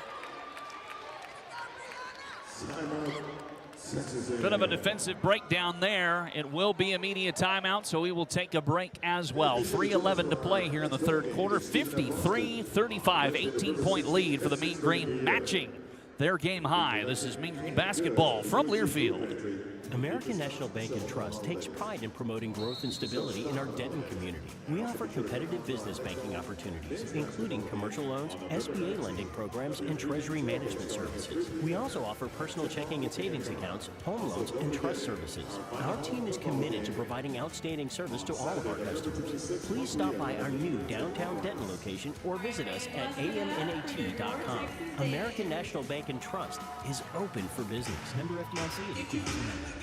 Bit of a defensive breakdown there. It will be immediate timeout, so we will take a break as well. 3:11 to play here in the 3rd quarter. 53-35, 18-point lead for the Mean Green, matching their game high. This is Mean Green basketball from Learfield. American National Bank and Trust takes pride in promoting growth and stability in our Denton community. We offer competitive business banking opportunities, including commercial loans, SBA lending programs, and treasury management services. We also offer personal checking and savings accounts, home loans, and trust services. Our team is committed to providing outstanding service to all of our customers. Please stop by our new downtown Denton location or visit us at amnat.com. American National Bank and Trust is open for business. Member FDIC.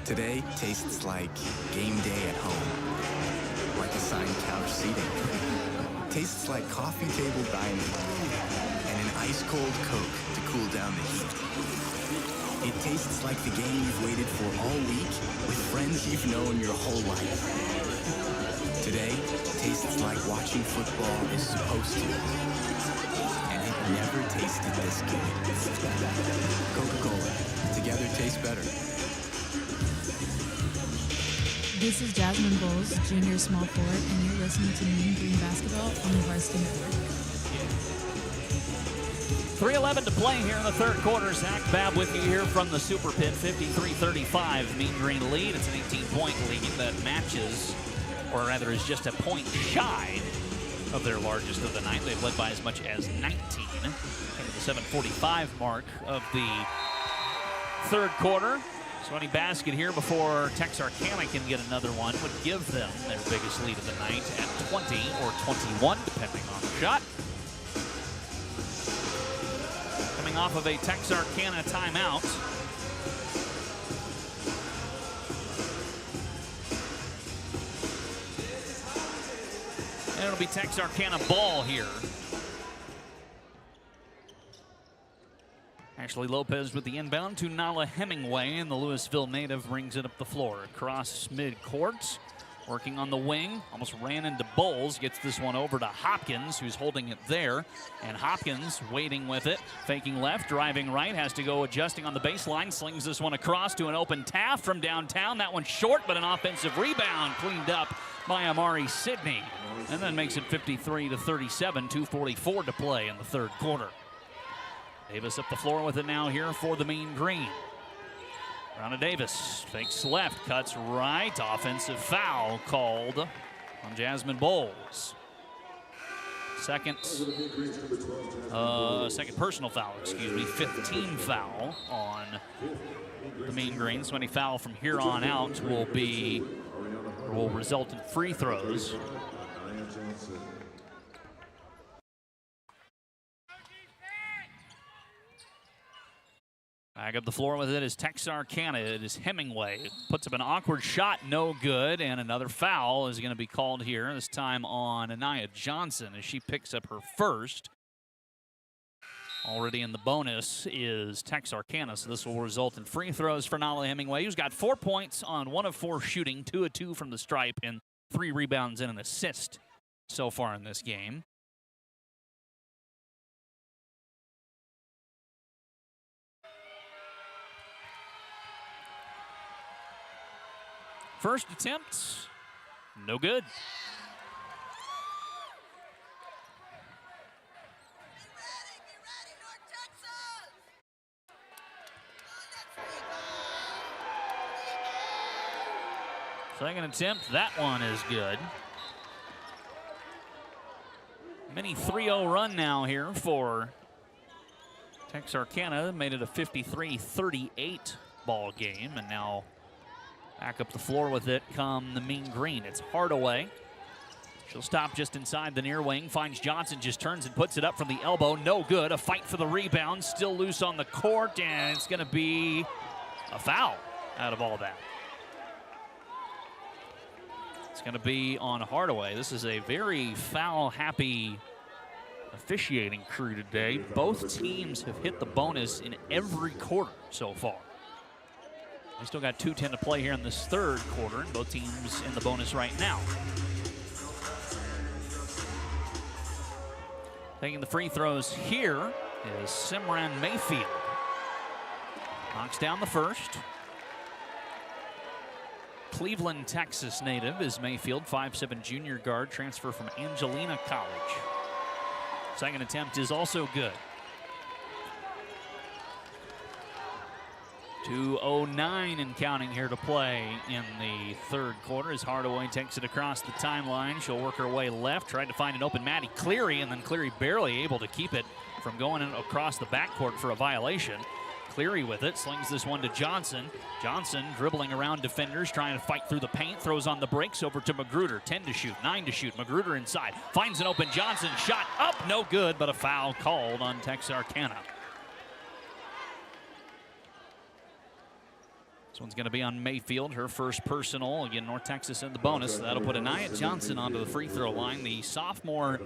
Today tastes like game day at home, like assigned couch seating. Tastes like coffee table dining, and an ice-cold Coke to cool down the heat. It tastes like the game you've waited for all week with friends you've known your whole life. Today tastes like watching football is supposed to, and it never tasted this good. Coca-Cola, together tastes better. This is Jasmine Bowles, junior small forward, and you're listening to Mean Green Basketball on the Varsity Network. 3:11 to play here in the 3rd quarter. Zach Babb with you here from the Super Pit. 53-35, Mean Green lead. It's an 18-point lead that matches, or rather is just a point shy of their largest of the night. They've led by as much as 19. At the 7:45 mark of the 3rd quarter. So any basket here before Texarkana can get another one would give them their biggest lead of the night at 20 or 21, depending on the shot. Coming off of a Texarkana timeout. And it'll be Texarkana ball here. Ashley Lopez with the inbound to Nala Hemingway, and the Louisville native brings it up the floor. Across midcourt, working on the wing, almost ran into Bowles, gets this one over to Hopkins, who's holding it there. And Hopkins waiting with it, faking left, driving right, has to go adjusting on the baseline, slings this one across to an open Taft from downtown. That one's short, but an offensive rebound cleaned up by Amari Sidney. And then makes it 53-37, 2:44 to play in the 3rd quarter. Davis up the floor with it now here for the Mean Green. Ronna Davis fakes left, cuts right. Offensive foul called on Jasmine Bowles. Second personal foul, excuse me. 15 foul on the Mean Green. So any foul from here on out will result in free throws. Back up the floor with it is Texarkana. It is Hemingway. Puts up an awkward shot, no good, and another foul is going to be called here, this time on Anaya Johnson as she picks up her first. Already in the bonus is Texarkana, so this will result in free throws for Nala Hemingway, who's got 4 points on 1 of 4 shooting, 2 of 2 from the stripe, and 3 rebounds and an assist so far in this game. First attempt, no good. Second attempt, that one is good. Mini 3-0 run now here for Texarkana. Made it a 53-38 ball game, and now back up the floor with it come the Mean Green. It's Hardaway. She'll stop just inside the near wing. Finds Johnson, just turns and puts it up from the elbow. No good. A fight for the rebound. Still loose on the court, and it's going to be a foul out of all that. It's going to be on Hardaway. This is a very foul-happy officiating crew today. Both teams have hit the bonus in every quarter so far. We still got 2:10 to play here in this third quarter, and both teams in the bonus right now. Taking the free throws here is Simran Mayfield. Knocks down the first. Cleveland, Texas native is Mayfield, 5'7" junior guard, transfer from Angelina College. Second attempt is also good. 2:09 and counting here to play in the third quarter as Hardaway takes it across the timeline. She'll work her way left, tried to find an open Maddie Cleary, and then Cleary barely able to keep it from going across the backcourt for a violation. Cleary with it, slings this one to Johnson. Johnson dribbling around defenders, trying to fight through the paint, throws on the brakes over to Magruder. 10 to shoot, 9 to shoot. Magruder inside, finds an open Johnson, shot up, no good, but a foul called on Texarkana. This one's going to be on Mayfield, her first personal. Again, North Texas in the bonus. That'll put Anaya Johnson onto the free throw line. The sophomore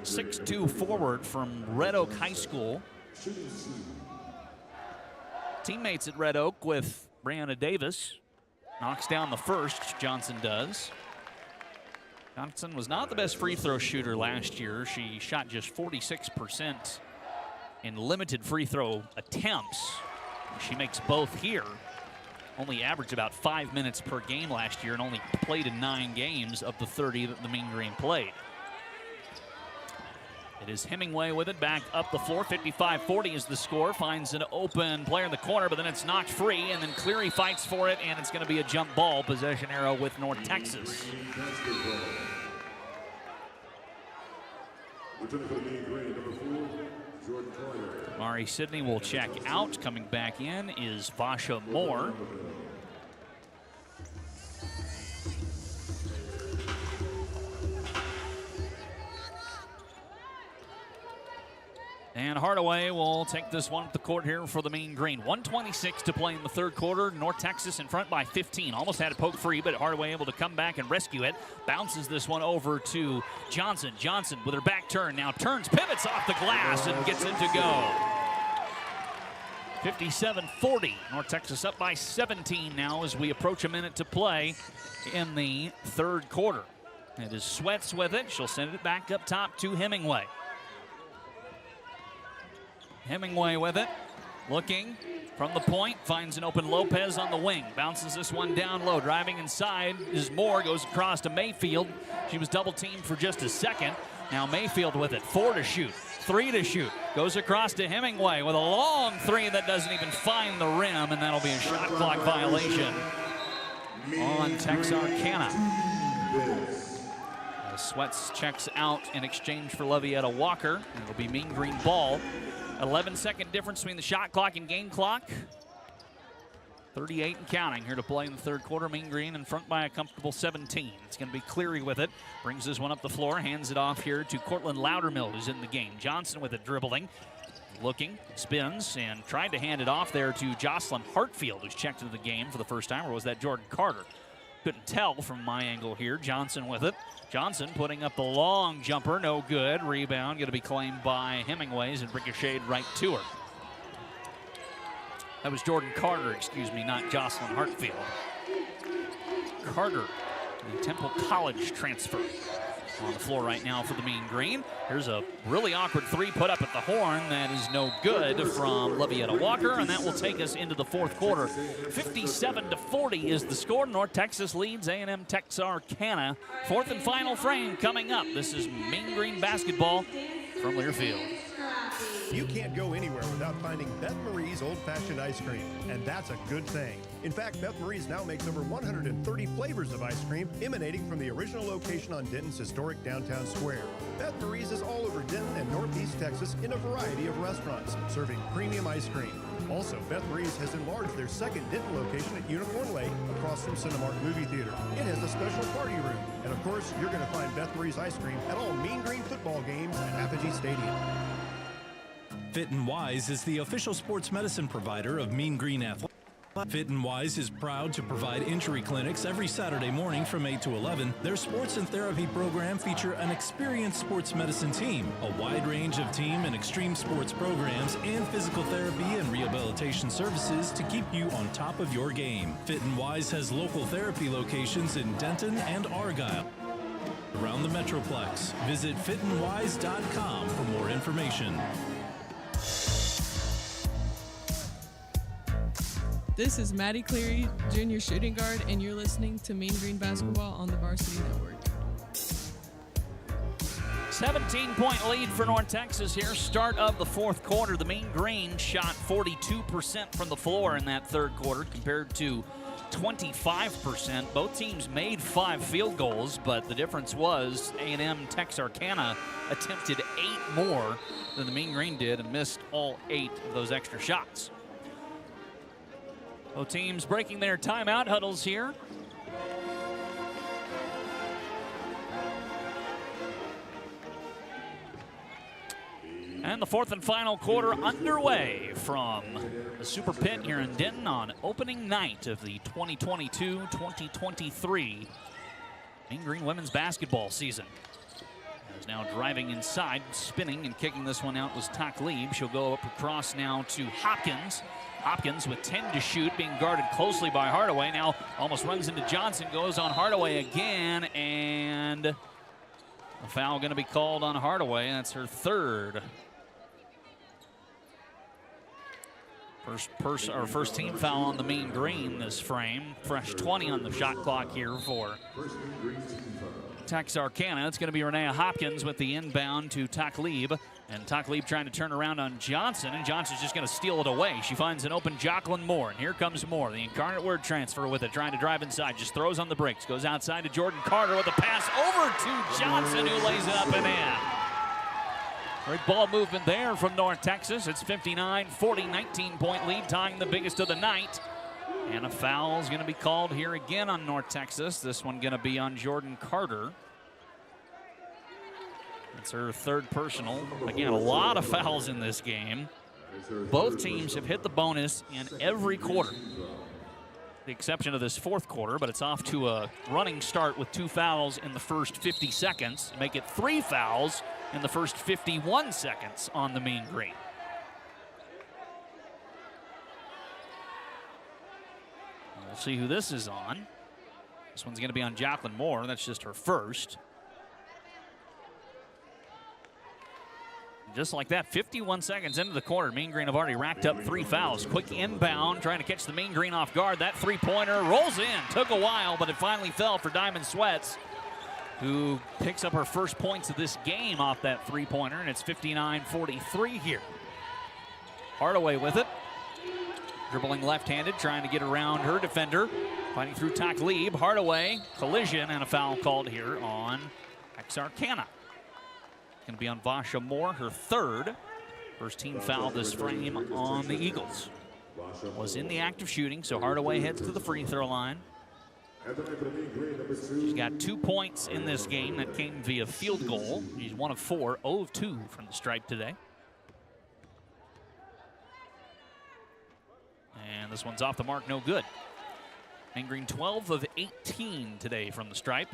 6'2" forward from Red Oak High School. Teammates at Red Oak with Brianna Davis. Knocks down the first, Johnson does. Johnson was not the best free throw shooter last year. She shot just 46% in limited free throw attempts. She makes both here. Only averaged about 5 minutes per game last year and only played in 9 games of the 30 that the Mean Green played. It is Hemingway with it, back up the floor. 55-40 is the score. Finds an open player in the corner, but then it's knocked free, and then Cleary fights for it, and it's going to be a jump ball possession arrow with North Texas. Mari Sidney will check out. Coming back in is Vasha Moore. And Hardaway will take this one at the court here for the Mean Green. 1:26 to play in the third quarter. North Texas in front by 15. Almost had it poked free, but Hardaway able to come back and rescue it. Bounces this one over to Johnson. Johnson with her back turn. Now turns, pivots off the glass, and gets it to go. 57-40. North Texas up by 17 now as we approach a minute to play in the third quarter. It is Sweats with it. She'll send it back up top to Hemingway. Hemingway with it, looking from the point, finds an open Lopez on the wing, bounces this one down low, driving inside is Moore, goes across to Mayfield. She was double teamed for just a second. Now Mayfield with it, 4 to shoot, 3 to shoot, goes across to Hemingway with a long 3 that doesn't even find the rim, and that'll be a shot clock violation on Texarkana. Sweats checks out in exchange for Levietta Walker. It'll be Mean Green ball. 11-second difference between the shot clock and game clock. 38 and counting here to play in the third quarter. Mean Green in front by a comfortable 17. It's going to be Cleary with it. Brings this one up the floor, hands it off here to Cortland Loudermill, who's in the game. Johnson with it dribbling. Looking, spins, and tried to hand it off there to Jocelyn Hartfield, who's checked into the game for the first time, or was that Jordan Carter? Couldn't tell from my angle here. Johnson with it. Johnson putting up the long jumper, no good. Rebound going to be claimed by Hemingways and ricocheted right to her. That was Jordan Carter, excuse me, not Jocelyn Hartfield. Carter, the Temple College transfer. On the floor right now for the Mean Green. Here's a really awkward three put up at the horn. That is no good from Levietta Walker, and that will take us into the fourth quarter. 57-40 is the score. North Texas leads A&M-Texarkana. Fourth and final frame coming up. This is Mean Green basketball from Learfield. You can't go anywhere without finding Beth Marie's old-fashioned ice cream, and that's a good thing. In fact, Beth Marie's now makes over 130 flavors of ice cream emanating from the original location on Denton's historic downtown square. Beth Marie's is all over Denton and Northeast Texas in a variety of restaurants, serving premium ice cream. Also, Beth Marie's has enlarged their second Denton location at Unicorn Lake across from Cinemark Movie Theater. It has a special party room. And of course, you're going to find Beth Marie's ice cream at all Mean Green football games at Apogee Stadium. Fit and Wise is the official sports medicine provider of Mean Green Athletics. Fit and Wise is proud to provide injury clinics every Saturday morning from 8 to 11. Their sports and therapy program feature an experienced sports medicine team, a wide range of team and extreme sports programs, and physical therapy and rehabilitation services to keep you on top of your game. Fit and Wise has local therapy locations in Denton and Argyle. Around the Metroplex, visit fitandwise.com for more information. This is Maddie Cleary, junior shooting guard, and you're listening to Mean Green Basketball on the Varsity Network. 17-point lead for North Texas here. Start of the fourth quarter. The Mean Green shot 42% from the floor in that third quarter compared to 25%. Both teams made 5 field goals, but the difference was A&M-Texarkana attempted 8 more than the Mean Green did and missed all 8 of those extra shots. Both teams breaking their timeout huddles here. And the fourth and final quarter underway from the Super Pit here in Denton on opening night of the 2022-2023 Mean Green women's basketball season. Is now driving inside, spinning and kicking this one out was Takleeb. She'll go up across now to Hopkins. Hopkins with 10 to shoot, being guarded closely by Hardaway. Now almost runs into Johnson, goes on Hardaway again, and a foul going to be called on Hardaway. That's her third. First team foul on the Mean Green this frame. Fresh 20 on the shot clock here for Texarkana. It's going to be Renea Hopkins with the inbound to Takleeb. And Takleeb trying to turn around on Johnson, and Johnson's just going to steal it away. She finds an open Jacqueline Moore, and here comes Moore. The Incarnate Word transfer with it, trying to drive inside. Just throws on the brakes. Goes outside to Jordan Carter with a pass over to Johnson, who lays it up and in. Great ball movement there from North Texas. It's 59-40, 19-point lead, tying the biggest of the night. And a foul is going to be called here again on North Texas. This one going to be on Jordan Carter. It's her third personal. Again, a lot of fouls in this game. Both teams have hit the bonus in every quarter. The exception of this fourth quarter, but it's off to a running start with 2 fouls in the first 50 seconds. Make it 3 fouls in the first 51 seconds on the Mean Green. We'll see who this is on. This one's going to be on Jacqueline Moore. That's just her first. Just like that, 51 seconds into the quarter, Mean Green have already racked up 3 fouls. Quick inbound, trying to catch the Mean Green off guard. That three-pointer rolls in. Took a while, but it finally fell for Diamond Sweats, who picks up her first points of this game off that three-pointer, and it's 59-43 here. Hardaway with it. Dribbling left-handed, trying to get around her defender. Fighting through Takleeb. Hardaway, collision, and a foul called here on Texarkana. Going to be on Vasha Moore, her third. First team foul this frame on the Eagles. Was in the act of shooting, so Hardaway heads to the free throw line. She's got 2 points in this game. That came via field goal. She's 1 of 4, 0 of 2 from the stripe today. And this one's off the mark, no good. Mean Green 12 of 18 today from the stripe.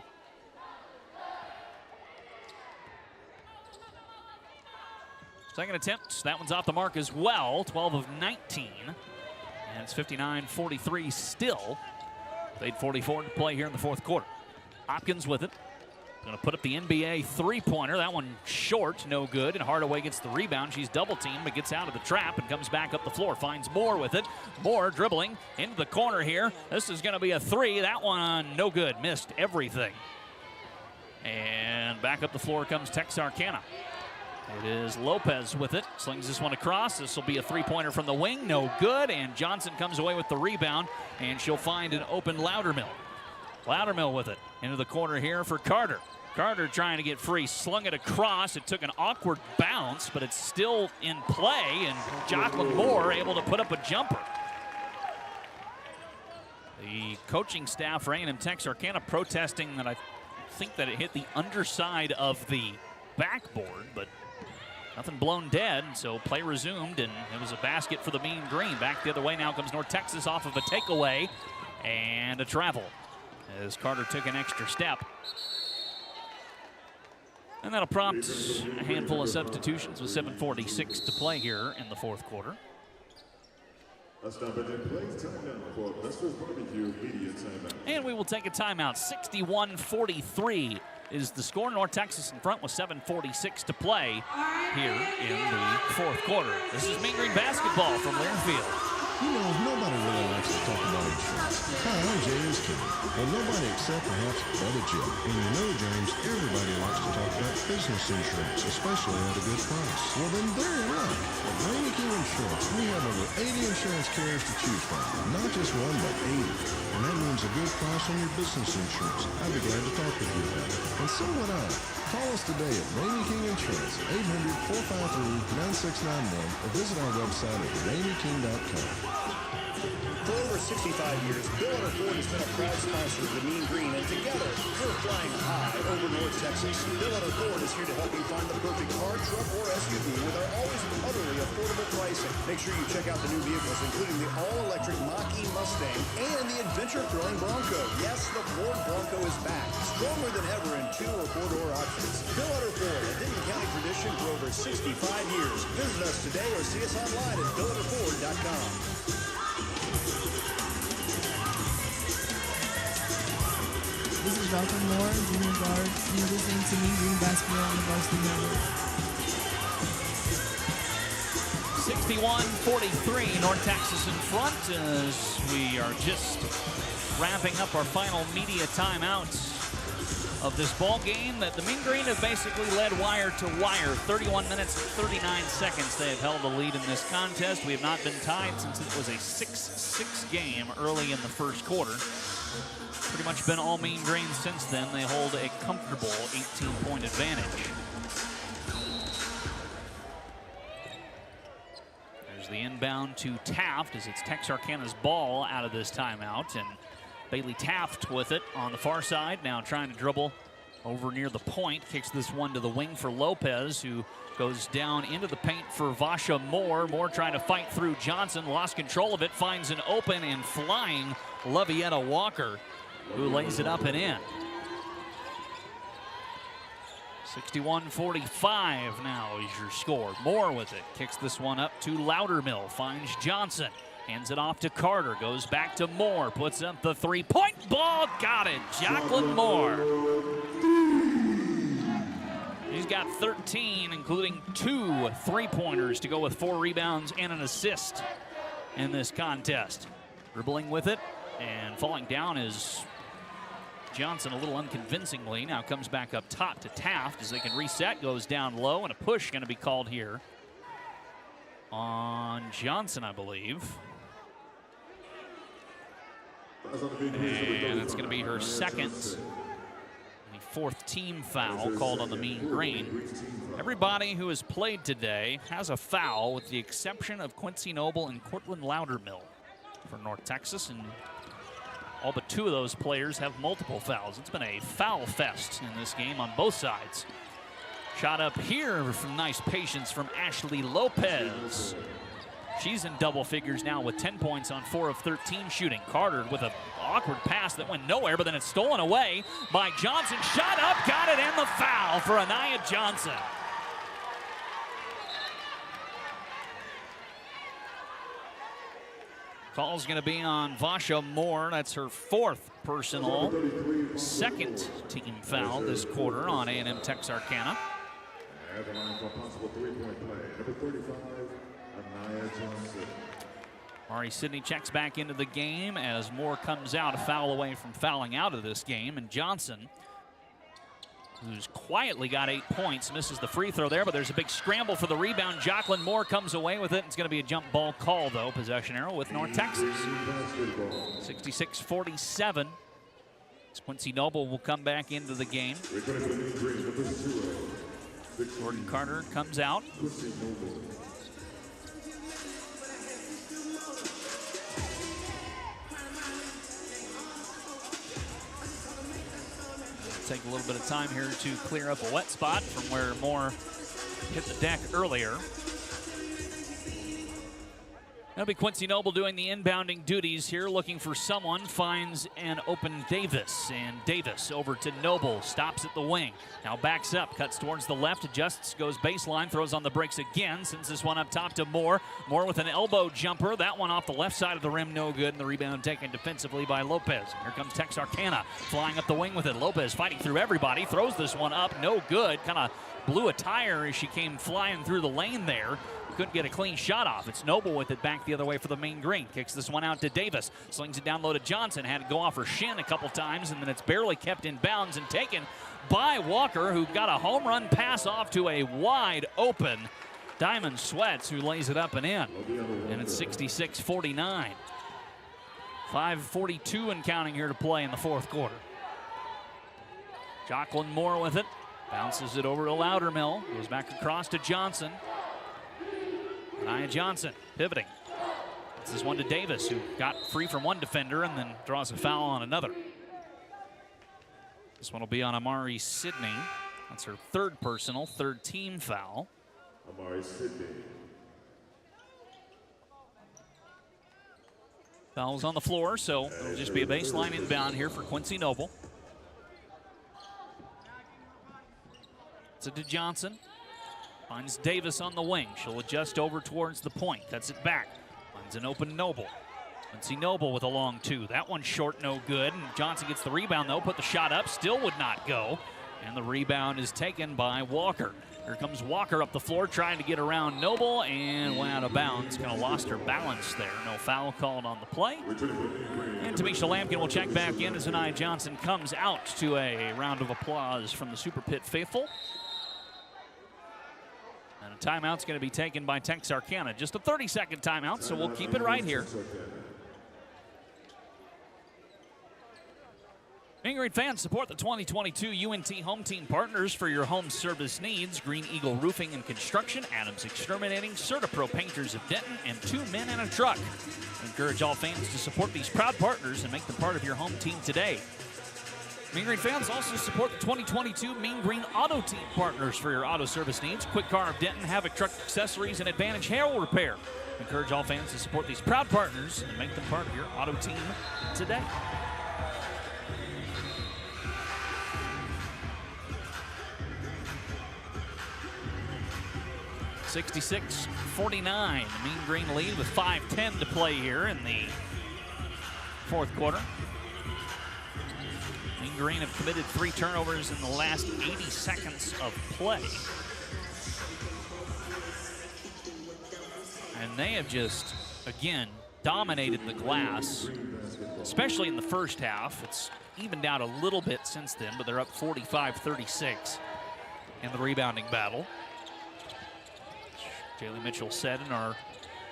Second attempt, that one's off the mark as well, 12 of 19. And it's 59-43 still. 8:44 to play here in the fourth quarter. Hopkins with it. Going to put up the NBA three-pointer. That one short, no good. And Hardaway gets the rebound. She's double-teamed, but gets out of the trap and comes back up the floor. Finds Moore with it. Moore dribbling into the corner here. This is going to be a three. That one, no good. Missed everything. And back up the floor comes Texarkana. It is Lopez with it. Slings this one across. This will be a three-pointer from the wing. No good. And Johnson comes away with the rebound. And she'll find an open Loudermill. Loudermill with it. Into the corner here for Carter. Carter trying to get free. Slung it across. It took an awkward bounce, but it's still in play. And Jacqueline Moore able to put up a jumper. The coaching staff for A&M-Texarkana protesting that I think that it hit the underside of the backboard, but nothing blown dead, so play resumed, and it was a basket for the Mean Green. Back the other way now comes North Texas off of a takeaway and a travel as Carter took an extra step. And that'll prompt a handful of substitutions with 7:46 to play here in the fourth quarter. And we will take a timeout. 61-43 is the score. North Texas in front with 7:46 to play here in the fourth quarter. This is Mean Green basketball from Learfield. You know, nobody really likes to talk about insurance. Hi, I'm James King. Well, nobody except perhaps Brother Jim. And you know, James, everybody likes to talk about business insurance, especially at a good price. Well, then there you are. At Rainy King Insurance, we have over 80 insurance carriers to choose from. Not just one, but 80. And that means a good price on your business insurance. I'd be glad to talk with you about it. And so would I. Call us today at Rainy King Insurance, 800-453-9691, or visit our website at rainyking.com. For over 65 years, Bill Ford has been a proud sponsor of the Mean Green, and together, we're flying high over North Texas. Bill Ford is here to help you find the perfect car, truck, or SUV with our always utterly affordable pricing. Make sure you check out the new vehicles, including the all-electric Mach-E Mustang and the adventure-thrilling Bronco. Yes, the Ford Bronco is back, stronger than ever in 2- or 4-door options. Bill Ford, a Denton County tradition for over 65 years. Visit us today or see us online at BillFord.com. This is Jacqueline Moore, junior guard, and you're listening to Mean Green basketball on the Varsity Network. 61-43, North Texas in front as we are just wrapping up our final media timeouts of this ball game that the Mean Green have basically led wire to wire. 31 minutes, 39 seconds they have held the lead in this contest. We have not been tied since it was a 6-6 game early in the first quarter. Pretty much been all Mean Green since then. They hold a comfortable 18-point advantage. There's the inbound to Taft as it's Texarkana's ball out of this timeout. And Bailey Taft with it on the far side, now trying to dribble over near the point. Kicks this one to the wing for Lopez, who goes down into the paint for Vasha Moore. Moore trying to fight through Johnson, lost control of it, finds an open and flying Levietta Walker, who lays it up and in. 61-45 now is your score. Moore with it, kicks this one up to Loudermill, finds Johnson, hands it off to Carter, goes back to Moore, puts up the three-point ball, got it, Jacqueline Moore. She's got 13, including 2 three-pointers to go with 4 rebounds and an assist in this contest. Dribbling with it and falling down is Johnson a little unconvincingly. Now comes back up top to Taft as they can reset, goes down low, and a push going to be called here on Johnson, I believe. And it's going to be her second. The 4th team foul called on the Mean Green. Everybody who has played today has a foul with the exception of Quincy Noble and Cortland Loudermill for North Texas, and all but 2 of those players have multiple fouls. It's been a foul fest in this game on both sides. Shot up here from nice patience from Ashley Lopez. She's in double figures now with 10 points on 4 of 13 shooting. Carter with an awkward pass that went nowhere, but then it's stolen away by Johnson. Shot up, got it, and the foul for Anaya Johnson. Call's going to be on Vasha Moore. That's her 4th personal, 2nd team foul this quarter on A&M-Texarkana. At the line for a possible 3-point play, number 35, Anaya Johnson. Mari Sidney checks back into the game as Moore comes out, a foul away from fouling out of this game. And Johnson, who's quietly got 8 points, misses the free throw there, but there's a big scramble for the rebound. Jacqueline Moore comes away with it. It's going to be a jump ball call, though. Possession arrow with North Texas. 66-47. Quincy Noble will come back into the game. Jordan Carter comes out. Take a little bit of time here to clear up a wet spot from where Moore hit the deck earlier. That'll be Quincy Noble doing the inbounding duties here, looking for someone, finds an open Davis, and Davis over to Noble, stops at the wing, now backs up, cuts towards the left, adjusts, goes baseline, throws on the brakes again, sends this one up top to Moore. Moore with an elbow jumper, that one off the left side of the rim, no good, and the rebound taken defensively by Lopez. Here comes Texarkana, flying up the wing with it. Lopez fighting through everybody, throws this one up, no good, kind of blew a tire as she came flying through the lane there. Couldn't get a clean shot off. It's Noble with it back the other way for the Mean Green. Kicks this one out to Davis. Slings it down low to Johnson. Had to go off her shin a couple times, and then it's barely kept in bounds and taken by Walker, who got a home run pass off to a wide open Diamond Sweats, who lays it up and in. And it's 66-49. 5:42 and counting here to play in the 4th quarter. Jacqueline Moore with it. Bounces it over to Loudermill. Goes back across to Johnson. Anaya Johnson pivoting. This is one to Davis, who got free from one defender and then draws a foul on another. This one will be on Amari Sidney. That's her 3rd personal, 3rd team foul. Amari Sidney. Foul's on the floor, so it'll just be a baseline inbound here for Quincy Noble. It's to Johnson. Finds Davis on the wing. She'll adjust over towards the point. Cuts it back. Finds an open Noble. Quincy Noble with a long 2. That one's short, no good. And Johnson gets the rebound, though. Put the shot up. Still would not go. And the rebound is taken by Walker. Here comes Walker up the floor trying to get around Noble and went out of bounds. Kind of lost her balance there. No foul called on the play. And Tamisha Lampkin will check back in as Anaya Johnson comes out to a round of applause from the Super Pit faithful. And a timeout's going to be taken by Texarkana. Just a 30-second timeout, so we'll keep it right here. Mean Green fans, support the 2022 UNT Home Team Partners for your home service needs. Green Eagle Roofing and Construction, Adams Exterminating, CertaPro Painters of Denton, and 2 Men and a Truck. We encourage all fans to support these proud partners and make them part of your home team today. Mean Green fans also support the 2022 Mean Green Auto Team Partners for your auto service needs. Quick Car of Denton, Havoc Truck Accessories, and Advantage Hair Repair. Encourage all fans to support these proud partners and make them part of your auto team today. (66-49). Mean Green lead with 5:10 to play here in the 4th quarter. Mean Green have committed 3 turnovers in the last 80 seconds of play. And they have just, again, dominated the glass, especially in the first half. It's evened out a little bit since then, but they're up 45-36 in the rebounding battle. Jaylee Mitchell said in our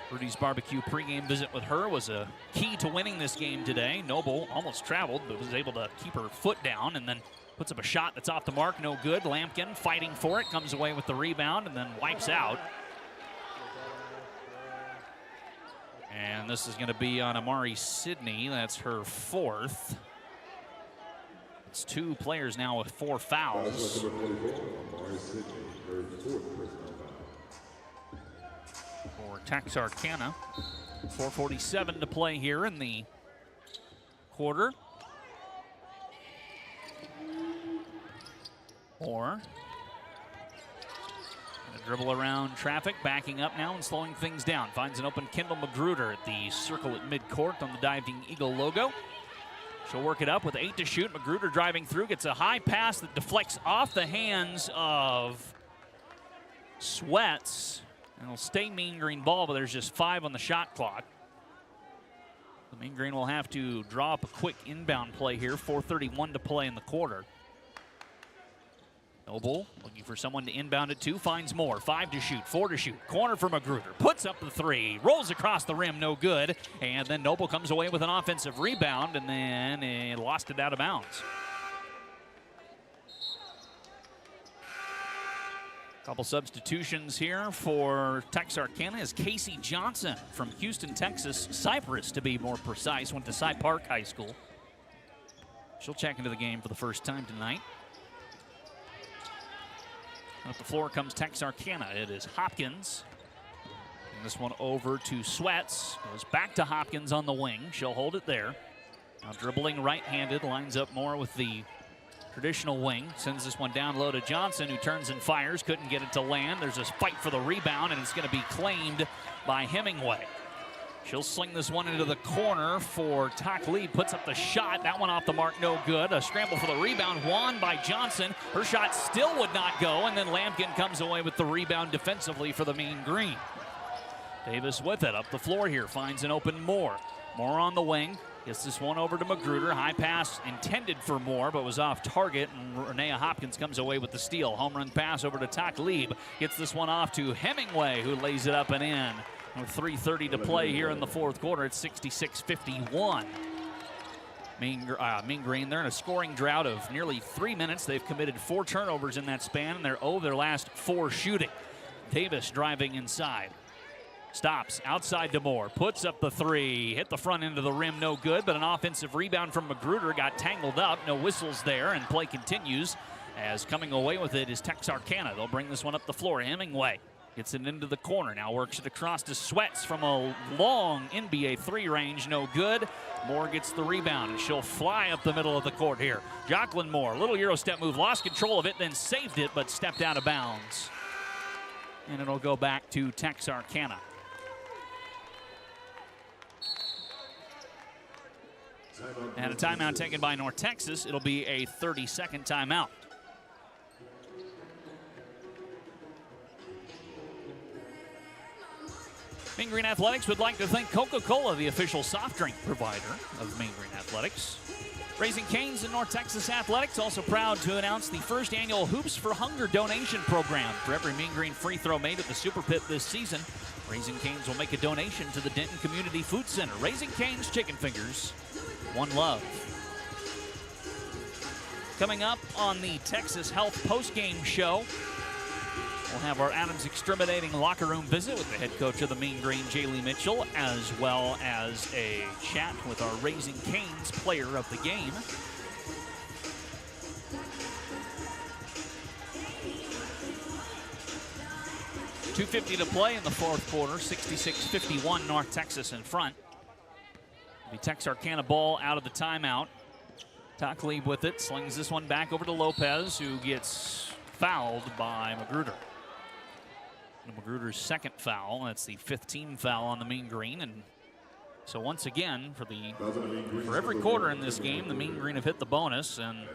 Rudy's Barbecue pregame visit with her was a key to winning this game today. Noble almost traveled, but was able to keep her foot down and then Puts up a shot that's off the mark, no good. Lampkin fighting for it, comes away with the rebound and then wipes out. And this is going to be on Amari Sidney. That's her fourth. It's 2 players now with 4 fouls. For Texarkana. 4:47 to play here in the quarter. Or dribble around traffic, backing up now and slowing things down. Finds an open Kendall Magruder at the circle at midcourt on the Diving Eagle logo. She'll work it up with 8 to shoot. Magruder driving through, gets a high pass that deflects off the hands of Sweats. And it'll stay Mean Green ball, but there's just 5 on the shot clock. The Mean Green will have to draw up a quick inbound play here. 4:31 to play in the quarter. Noble looking for someone to inbound it to, finds more. 5 to shoot, 4 to shoot. Corner for Magruder, puts up the 3, rolls across the rim, no good. And then Noble comes away with an offensive rebound, and then lost it out of bounds. Couple substitutions here for Texarkana as Casey Johnson from Houston, Texas, Cypress to be more precise, went to Cy Park High School. She'll check into the game for the first time tonight. Up the floor comes Texarkana. It is Hopkins. And this one over to Sweats. Goes back to Hopkins on the wing. She'll hold it there. Now dribbling right-handed, lines up more with the traditional wing. Sends this one down low to Johnson, who turns and fires. Couldn't get it to land. There's a fight for the rebound, and it's going to be claimed by Hemingway. She'll sling this one into the corner for Takli. Puts up the shot. That one off the mark, no good. A scramble for the rebound, won by Johnson. Her shot still would not go, and then Lampkin comes away with the rebound defensively for the Mean Green. Davis with it, up the floor here, finds an open Moore. Moore on the wing, gets this one over to Magruder. High pass intended for Moore, but was off target, and Renea Hopkins comes away with the steal. Home run pass over to Takli. Gets this one off to Hemingway, who lays it up and in. With 3:30 to play here in the fourth quarter, it's 66-51. Mean Green, they're in a scoring drought of nearly 3 minutes. They've committed 4 turnovers in that span, and they're 0 their last 4 shooting. Davis driving inside. Stops outside to Moore, puts up the 3, hit the front end of the rim, no good, but an offensive rebound from Magruder got tangled up. No whistles there, and play continues as coming away with it is Texarkana. They'll bring this one up the floor. Hemingway gets it into the corner, now works it across to Sweats from a long NBA 3 range, no good. Moore gets the rebound, and she'll fly up the middle of the court here. Jacqueline Moore, little Euro step move, lost control of it, then saved it, but stepped out of bounds. And it'll go back to Texarkana. And a timeout taken by North Texas. It'll be a 30-second timeout. Mean Green Athletics would like to thank Coca-Cola, the official soft drink provider of Mean Green Athletics. Raising Cane's and North Texas Athletics also proud to announce the first annual Hoops for Hunger donation program. For every Mean Green free throw made at the Super Pit this season, Raising Cane's will make a donation to the Denton Community Food Center. Raising Cane's Chicken Fingers, one love. Coming up on the Texas Health postgame show, we'll have our Adams Exterminating locker room visit with the head coach of the Mean Green, Jaylee Mitchell, as well as a chat with our Raising Cane's player of the game. .250 to play in the fourth quarter, 66-51, North Texas in front. The Texarkana ball out of the timeout. Takli with it, slings this one back over to Lopez, who gets fouled by Magruder. Magruder's second foul. That's the 5th team foul on the Mean Green. And so once again, for every quarter in this game, the Mean Green have hit the bonus, and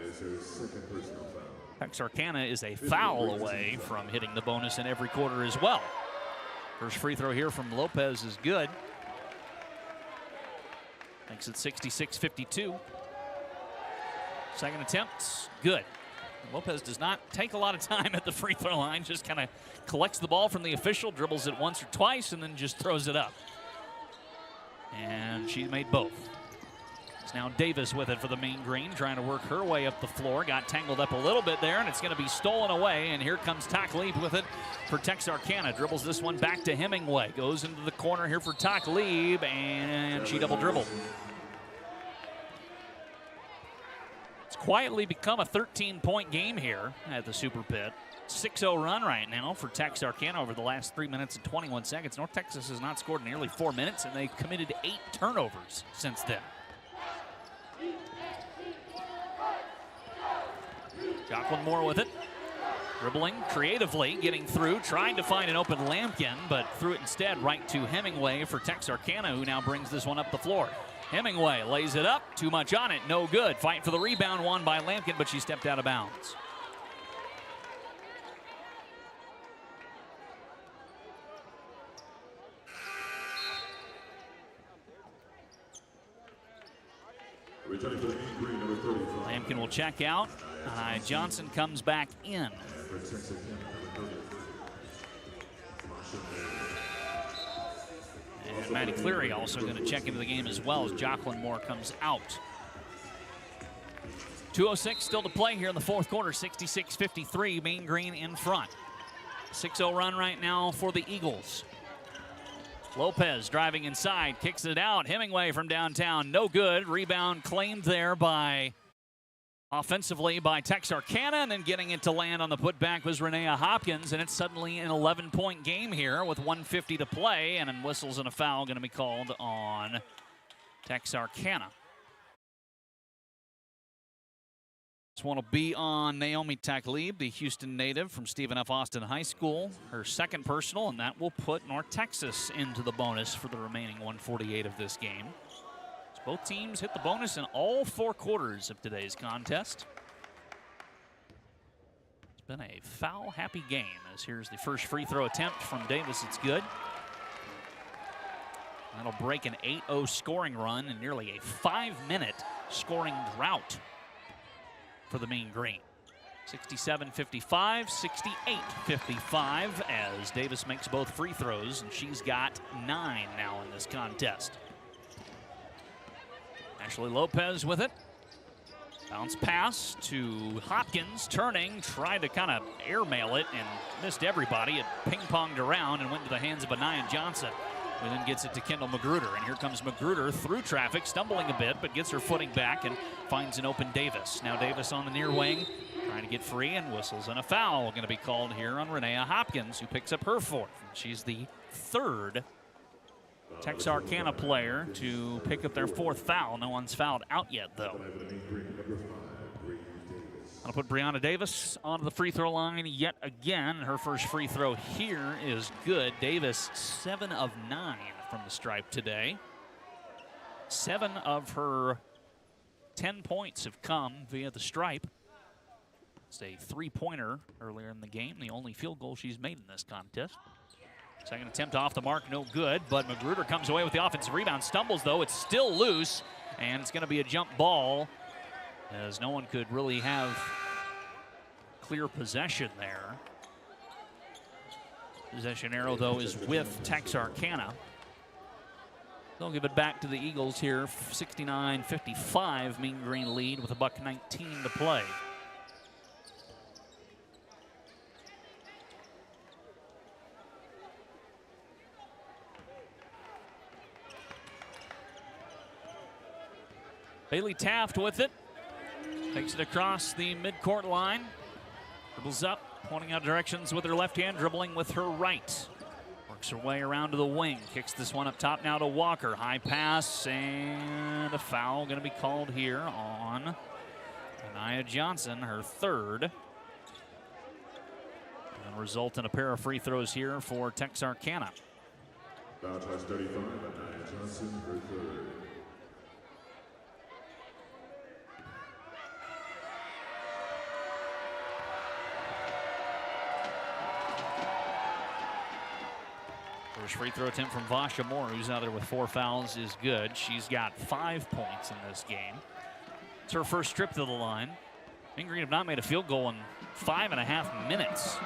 Texarkana is a foul away from hitting the bonus in every quarter as well. First free throw here from Lopez is good. Makes it 66-52. Second attempt, good. Lopez does not take a lot of time at the free throw line, just kind of collects the ball from the official, dribbles it once or twice, and then just throws it up. And she made both. It's now Davis with it for the Mean Green, trying to work her way up the floor. Got tangled up a little bit there, and it's going to be stolen away. And here comes Taklib with it for Texarkana. Dribbles this one back to Hemingway. Goes into the corner here for Taklib, and she double dribbled. It's quietly become a 13-point game here at the Super Pit. 6-0 run right now for Texarkana over the last 3 minutes and 21 seconds. North Texas has not scored in nearly 4 minutes, and they've committed 8 turnovers since then. Jocelyn Moore with it. Dribbling creatively, getting through, trying to find an open Lampkin, but threw it instead right to Hemingway for Texarkana, who now brings this one up the floor. Hemingway lays it up, too much on it, no good. Fight for the rebound, won by Lampkin, but she stepped out of bounds. Lampkin will check out. Johnson comes back in. And Maddie Cleary also going to check into the game as well as Jocelyn Moore comes out. 2:06 still to play here in the fourth quarter. 66-53, Mean Green in front. 6-0 run right now for the Eagles. Lopez driving inside, kicks it out. Hemingway from downtown, no good. Rebound claimed there offensively by Texarkana, and then getting it to land on the putback was Renea Hopkins, and it's suddenly an 11-point game here with 1:50 to play, and whistles and a foul going to be called on Texarkana. This one will be on Naomi Taklib, the Houston native from Stephen F. Austin High School. Her second personal, and that will put North Texas into the bonus for the remaining 1:48 of this game. So both teams hit the bonus in all 4 quarters of today's contest. It's been a foul-happy game, as here's the first free throw attempt from Davis. It's good. That'll break an 8-0 scoring run and nearly a 5-minute scoring drought for the Mean Green. 67-55, 68-55 as Davis makes both free throws, and she's got 9 now in this contest. Ashley Lopez with it. Bounce pass to Hopkins, turning, tried to kind of airmail it and missed everybody. It ping-ponged around and went to the hands of Anaya Johnson, who then gets it to Kendall Magruder. And here comes Magruder through traffic, stumbling a bit, but gets her footing back and finds an open Davis. Now Davis on the near wing, trying to get free, and whistles, and a foul going to be called here on Renea Hopkins, who picks up her 4th. She's the 3rd Texarkana player to pick up their 4th foul. No one's fouled out yet, though. I'll put Brianna Davis onto the free throw line yet again. Her first free throw here is good. Davis, 7 of 9 from the stripe today. 7 of her 10 points have come via the stripe. It's a 3-pointer earlier in the game, the only field goal she's made in this contest. Second attempt off the mark, no good, but Magruder comes away with the offensive rebound. Stumbles, though. It's still loose, and it's going to be a jump ball, as no one could really have clear possession there. Possession arrow, though, is with Texarkana. They'll give it back to the Eagles here. 69-55, Mean Green lead with $1:19 to play. Bailey Taft with it. Takes it across the midcourt line. Dribbles up, pointing out directions with her left hand, dribbling with her right. Works her way around to the wing. Kicks this one up top now to Walker. High pass, and a foul going to be called here on Anaya Johnson, her 3rd. And result in a pair of free throws here for Texarkana. Foul tries 35, Anaya Johnson, her 3rd. First free throw attempt from Vasha Moore, who's out there with 4 fouls, is good. She's got 5 points in this game. It's her first trip to the line. Mean Green have not made a field goal in 5.5 minutes.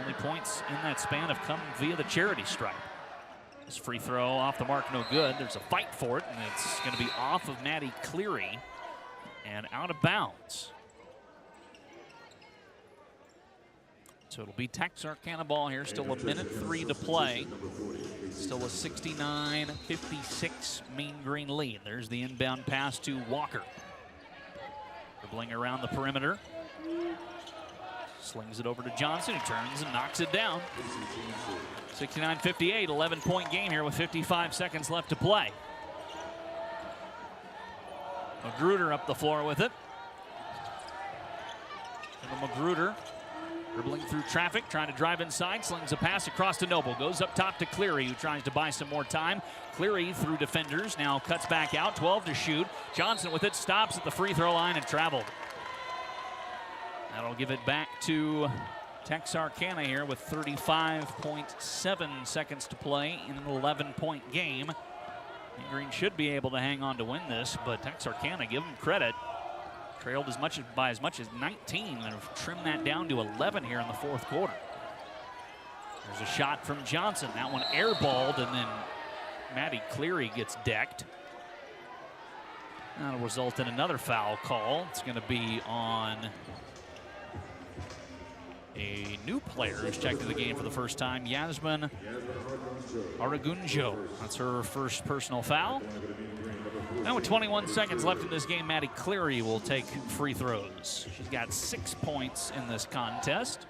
Only points in that span have come via the charity stripe. This free throw off the mark, no good. There's a fight for it, and it's going to be off of Maddie Cleary and out of bounds. So it'll be Texarkana ball here. Still a minute 3 to play. Still a 69-56 Mean Green lead. There's the inbound pass to Walker. Dribbling around the perimeter. Slings it over to Johnson, who turns and knocks it down. 69-58, 11-point game here with 55 seconds left to play. Magruder up the floor with it. Magruder dribbling through traffic, trying to drive inside, slings a pass across to Noble. Goes up top to Cleary, who tries to buy some more time. Cleary through defenders, now cuts back out, 12 to shoot. Johnson with it, stops at the free throw line and traveled. That'll give it back to Texarkana here with 35.7 seconds to play in an 11-point game. Mean Green should be able to hang on to win this, but Texarkana, give them credit, trailed by as much as 19 and have trimmed that down to 11 here in the fourth quarter. There's a shot from Johnson. That one airballed, and then Maddie Cleary gets decked. That'll result in another foul call. It's going to be on a new player who's checked into the game for the first time, Yasmin Aragunjo. That's her first personal foul. Now with 21 seconds left in this game, Maddie Cleary will take free throws. She's got 6 points in this contest.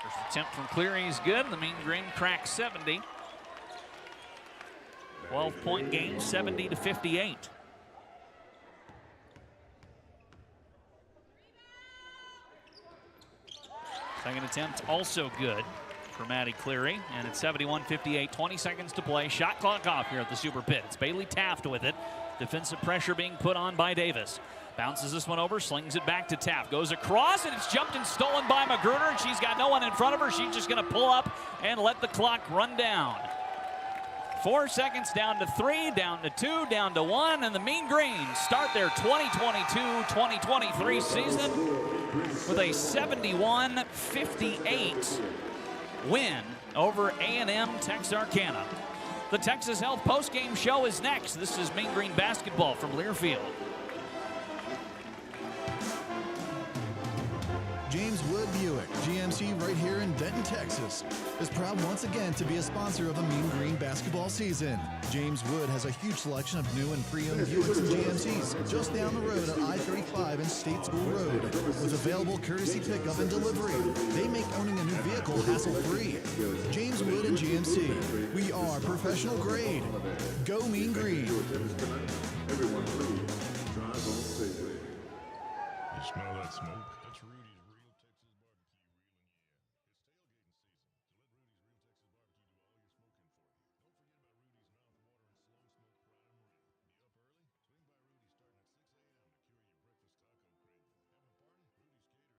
First attempt from Cleary is good. The Mean Green cracks 70. 12-point game, 70-58. Second attempt also good for Maddie Cleary, and it's 71-58, 20 seconds to play. Shot clock off here at the Super Pit. It's Bailey Taft with it. Defensive pressure being put on by Davis. Bounces this one over, slings it back to Taft. Goes across, and it's jumped and stolen by Magruder, and she's got no one in front of her. She's just going to pull up and let the clock run down. 4 seconds down to 3, down to 2, down to 1, and the Mean Green start their 2022-2023 season with a 71-58 win over A&M-Texarkana. The Texas Health postgame show is next. This is Mean Green basketball from Learfield. James Wood Buick, GMC right here in Denton, Texas, is proud once again to be a sponsor of the Mean Green basketball season. James Wood has a huge selection of new and pre-owned Buicks and GMCs just down the road at I-35 and State School Road. With available courtesy pickup and delivery, they make owning a new vehicle hassle-free. James Wood and GMC, we are professional grade. Go Mean Green. Everyone please drive on safely. You smell that smoke?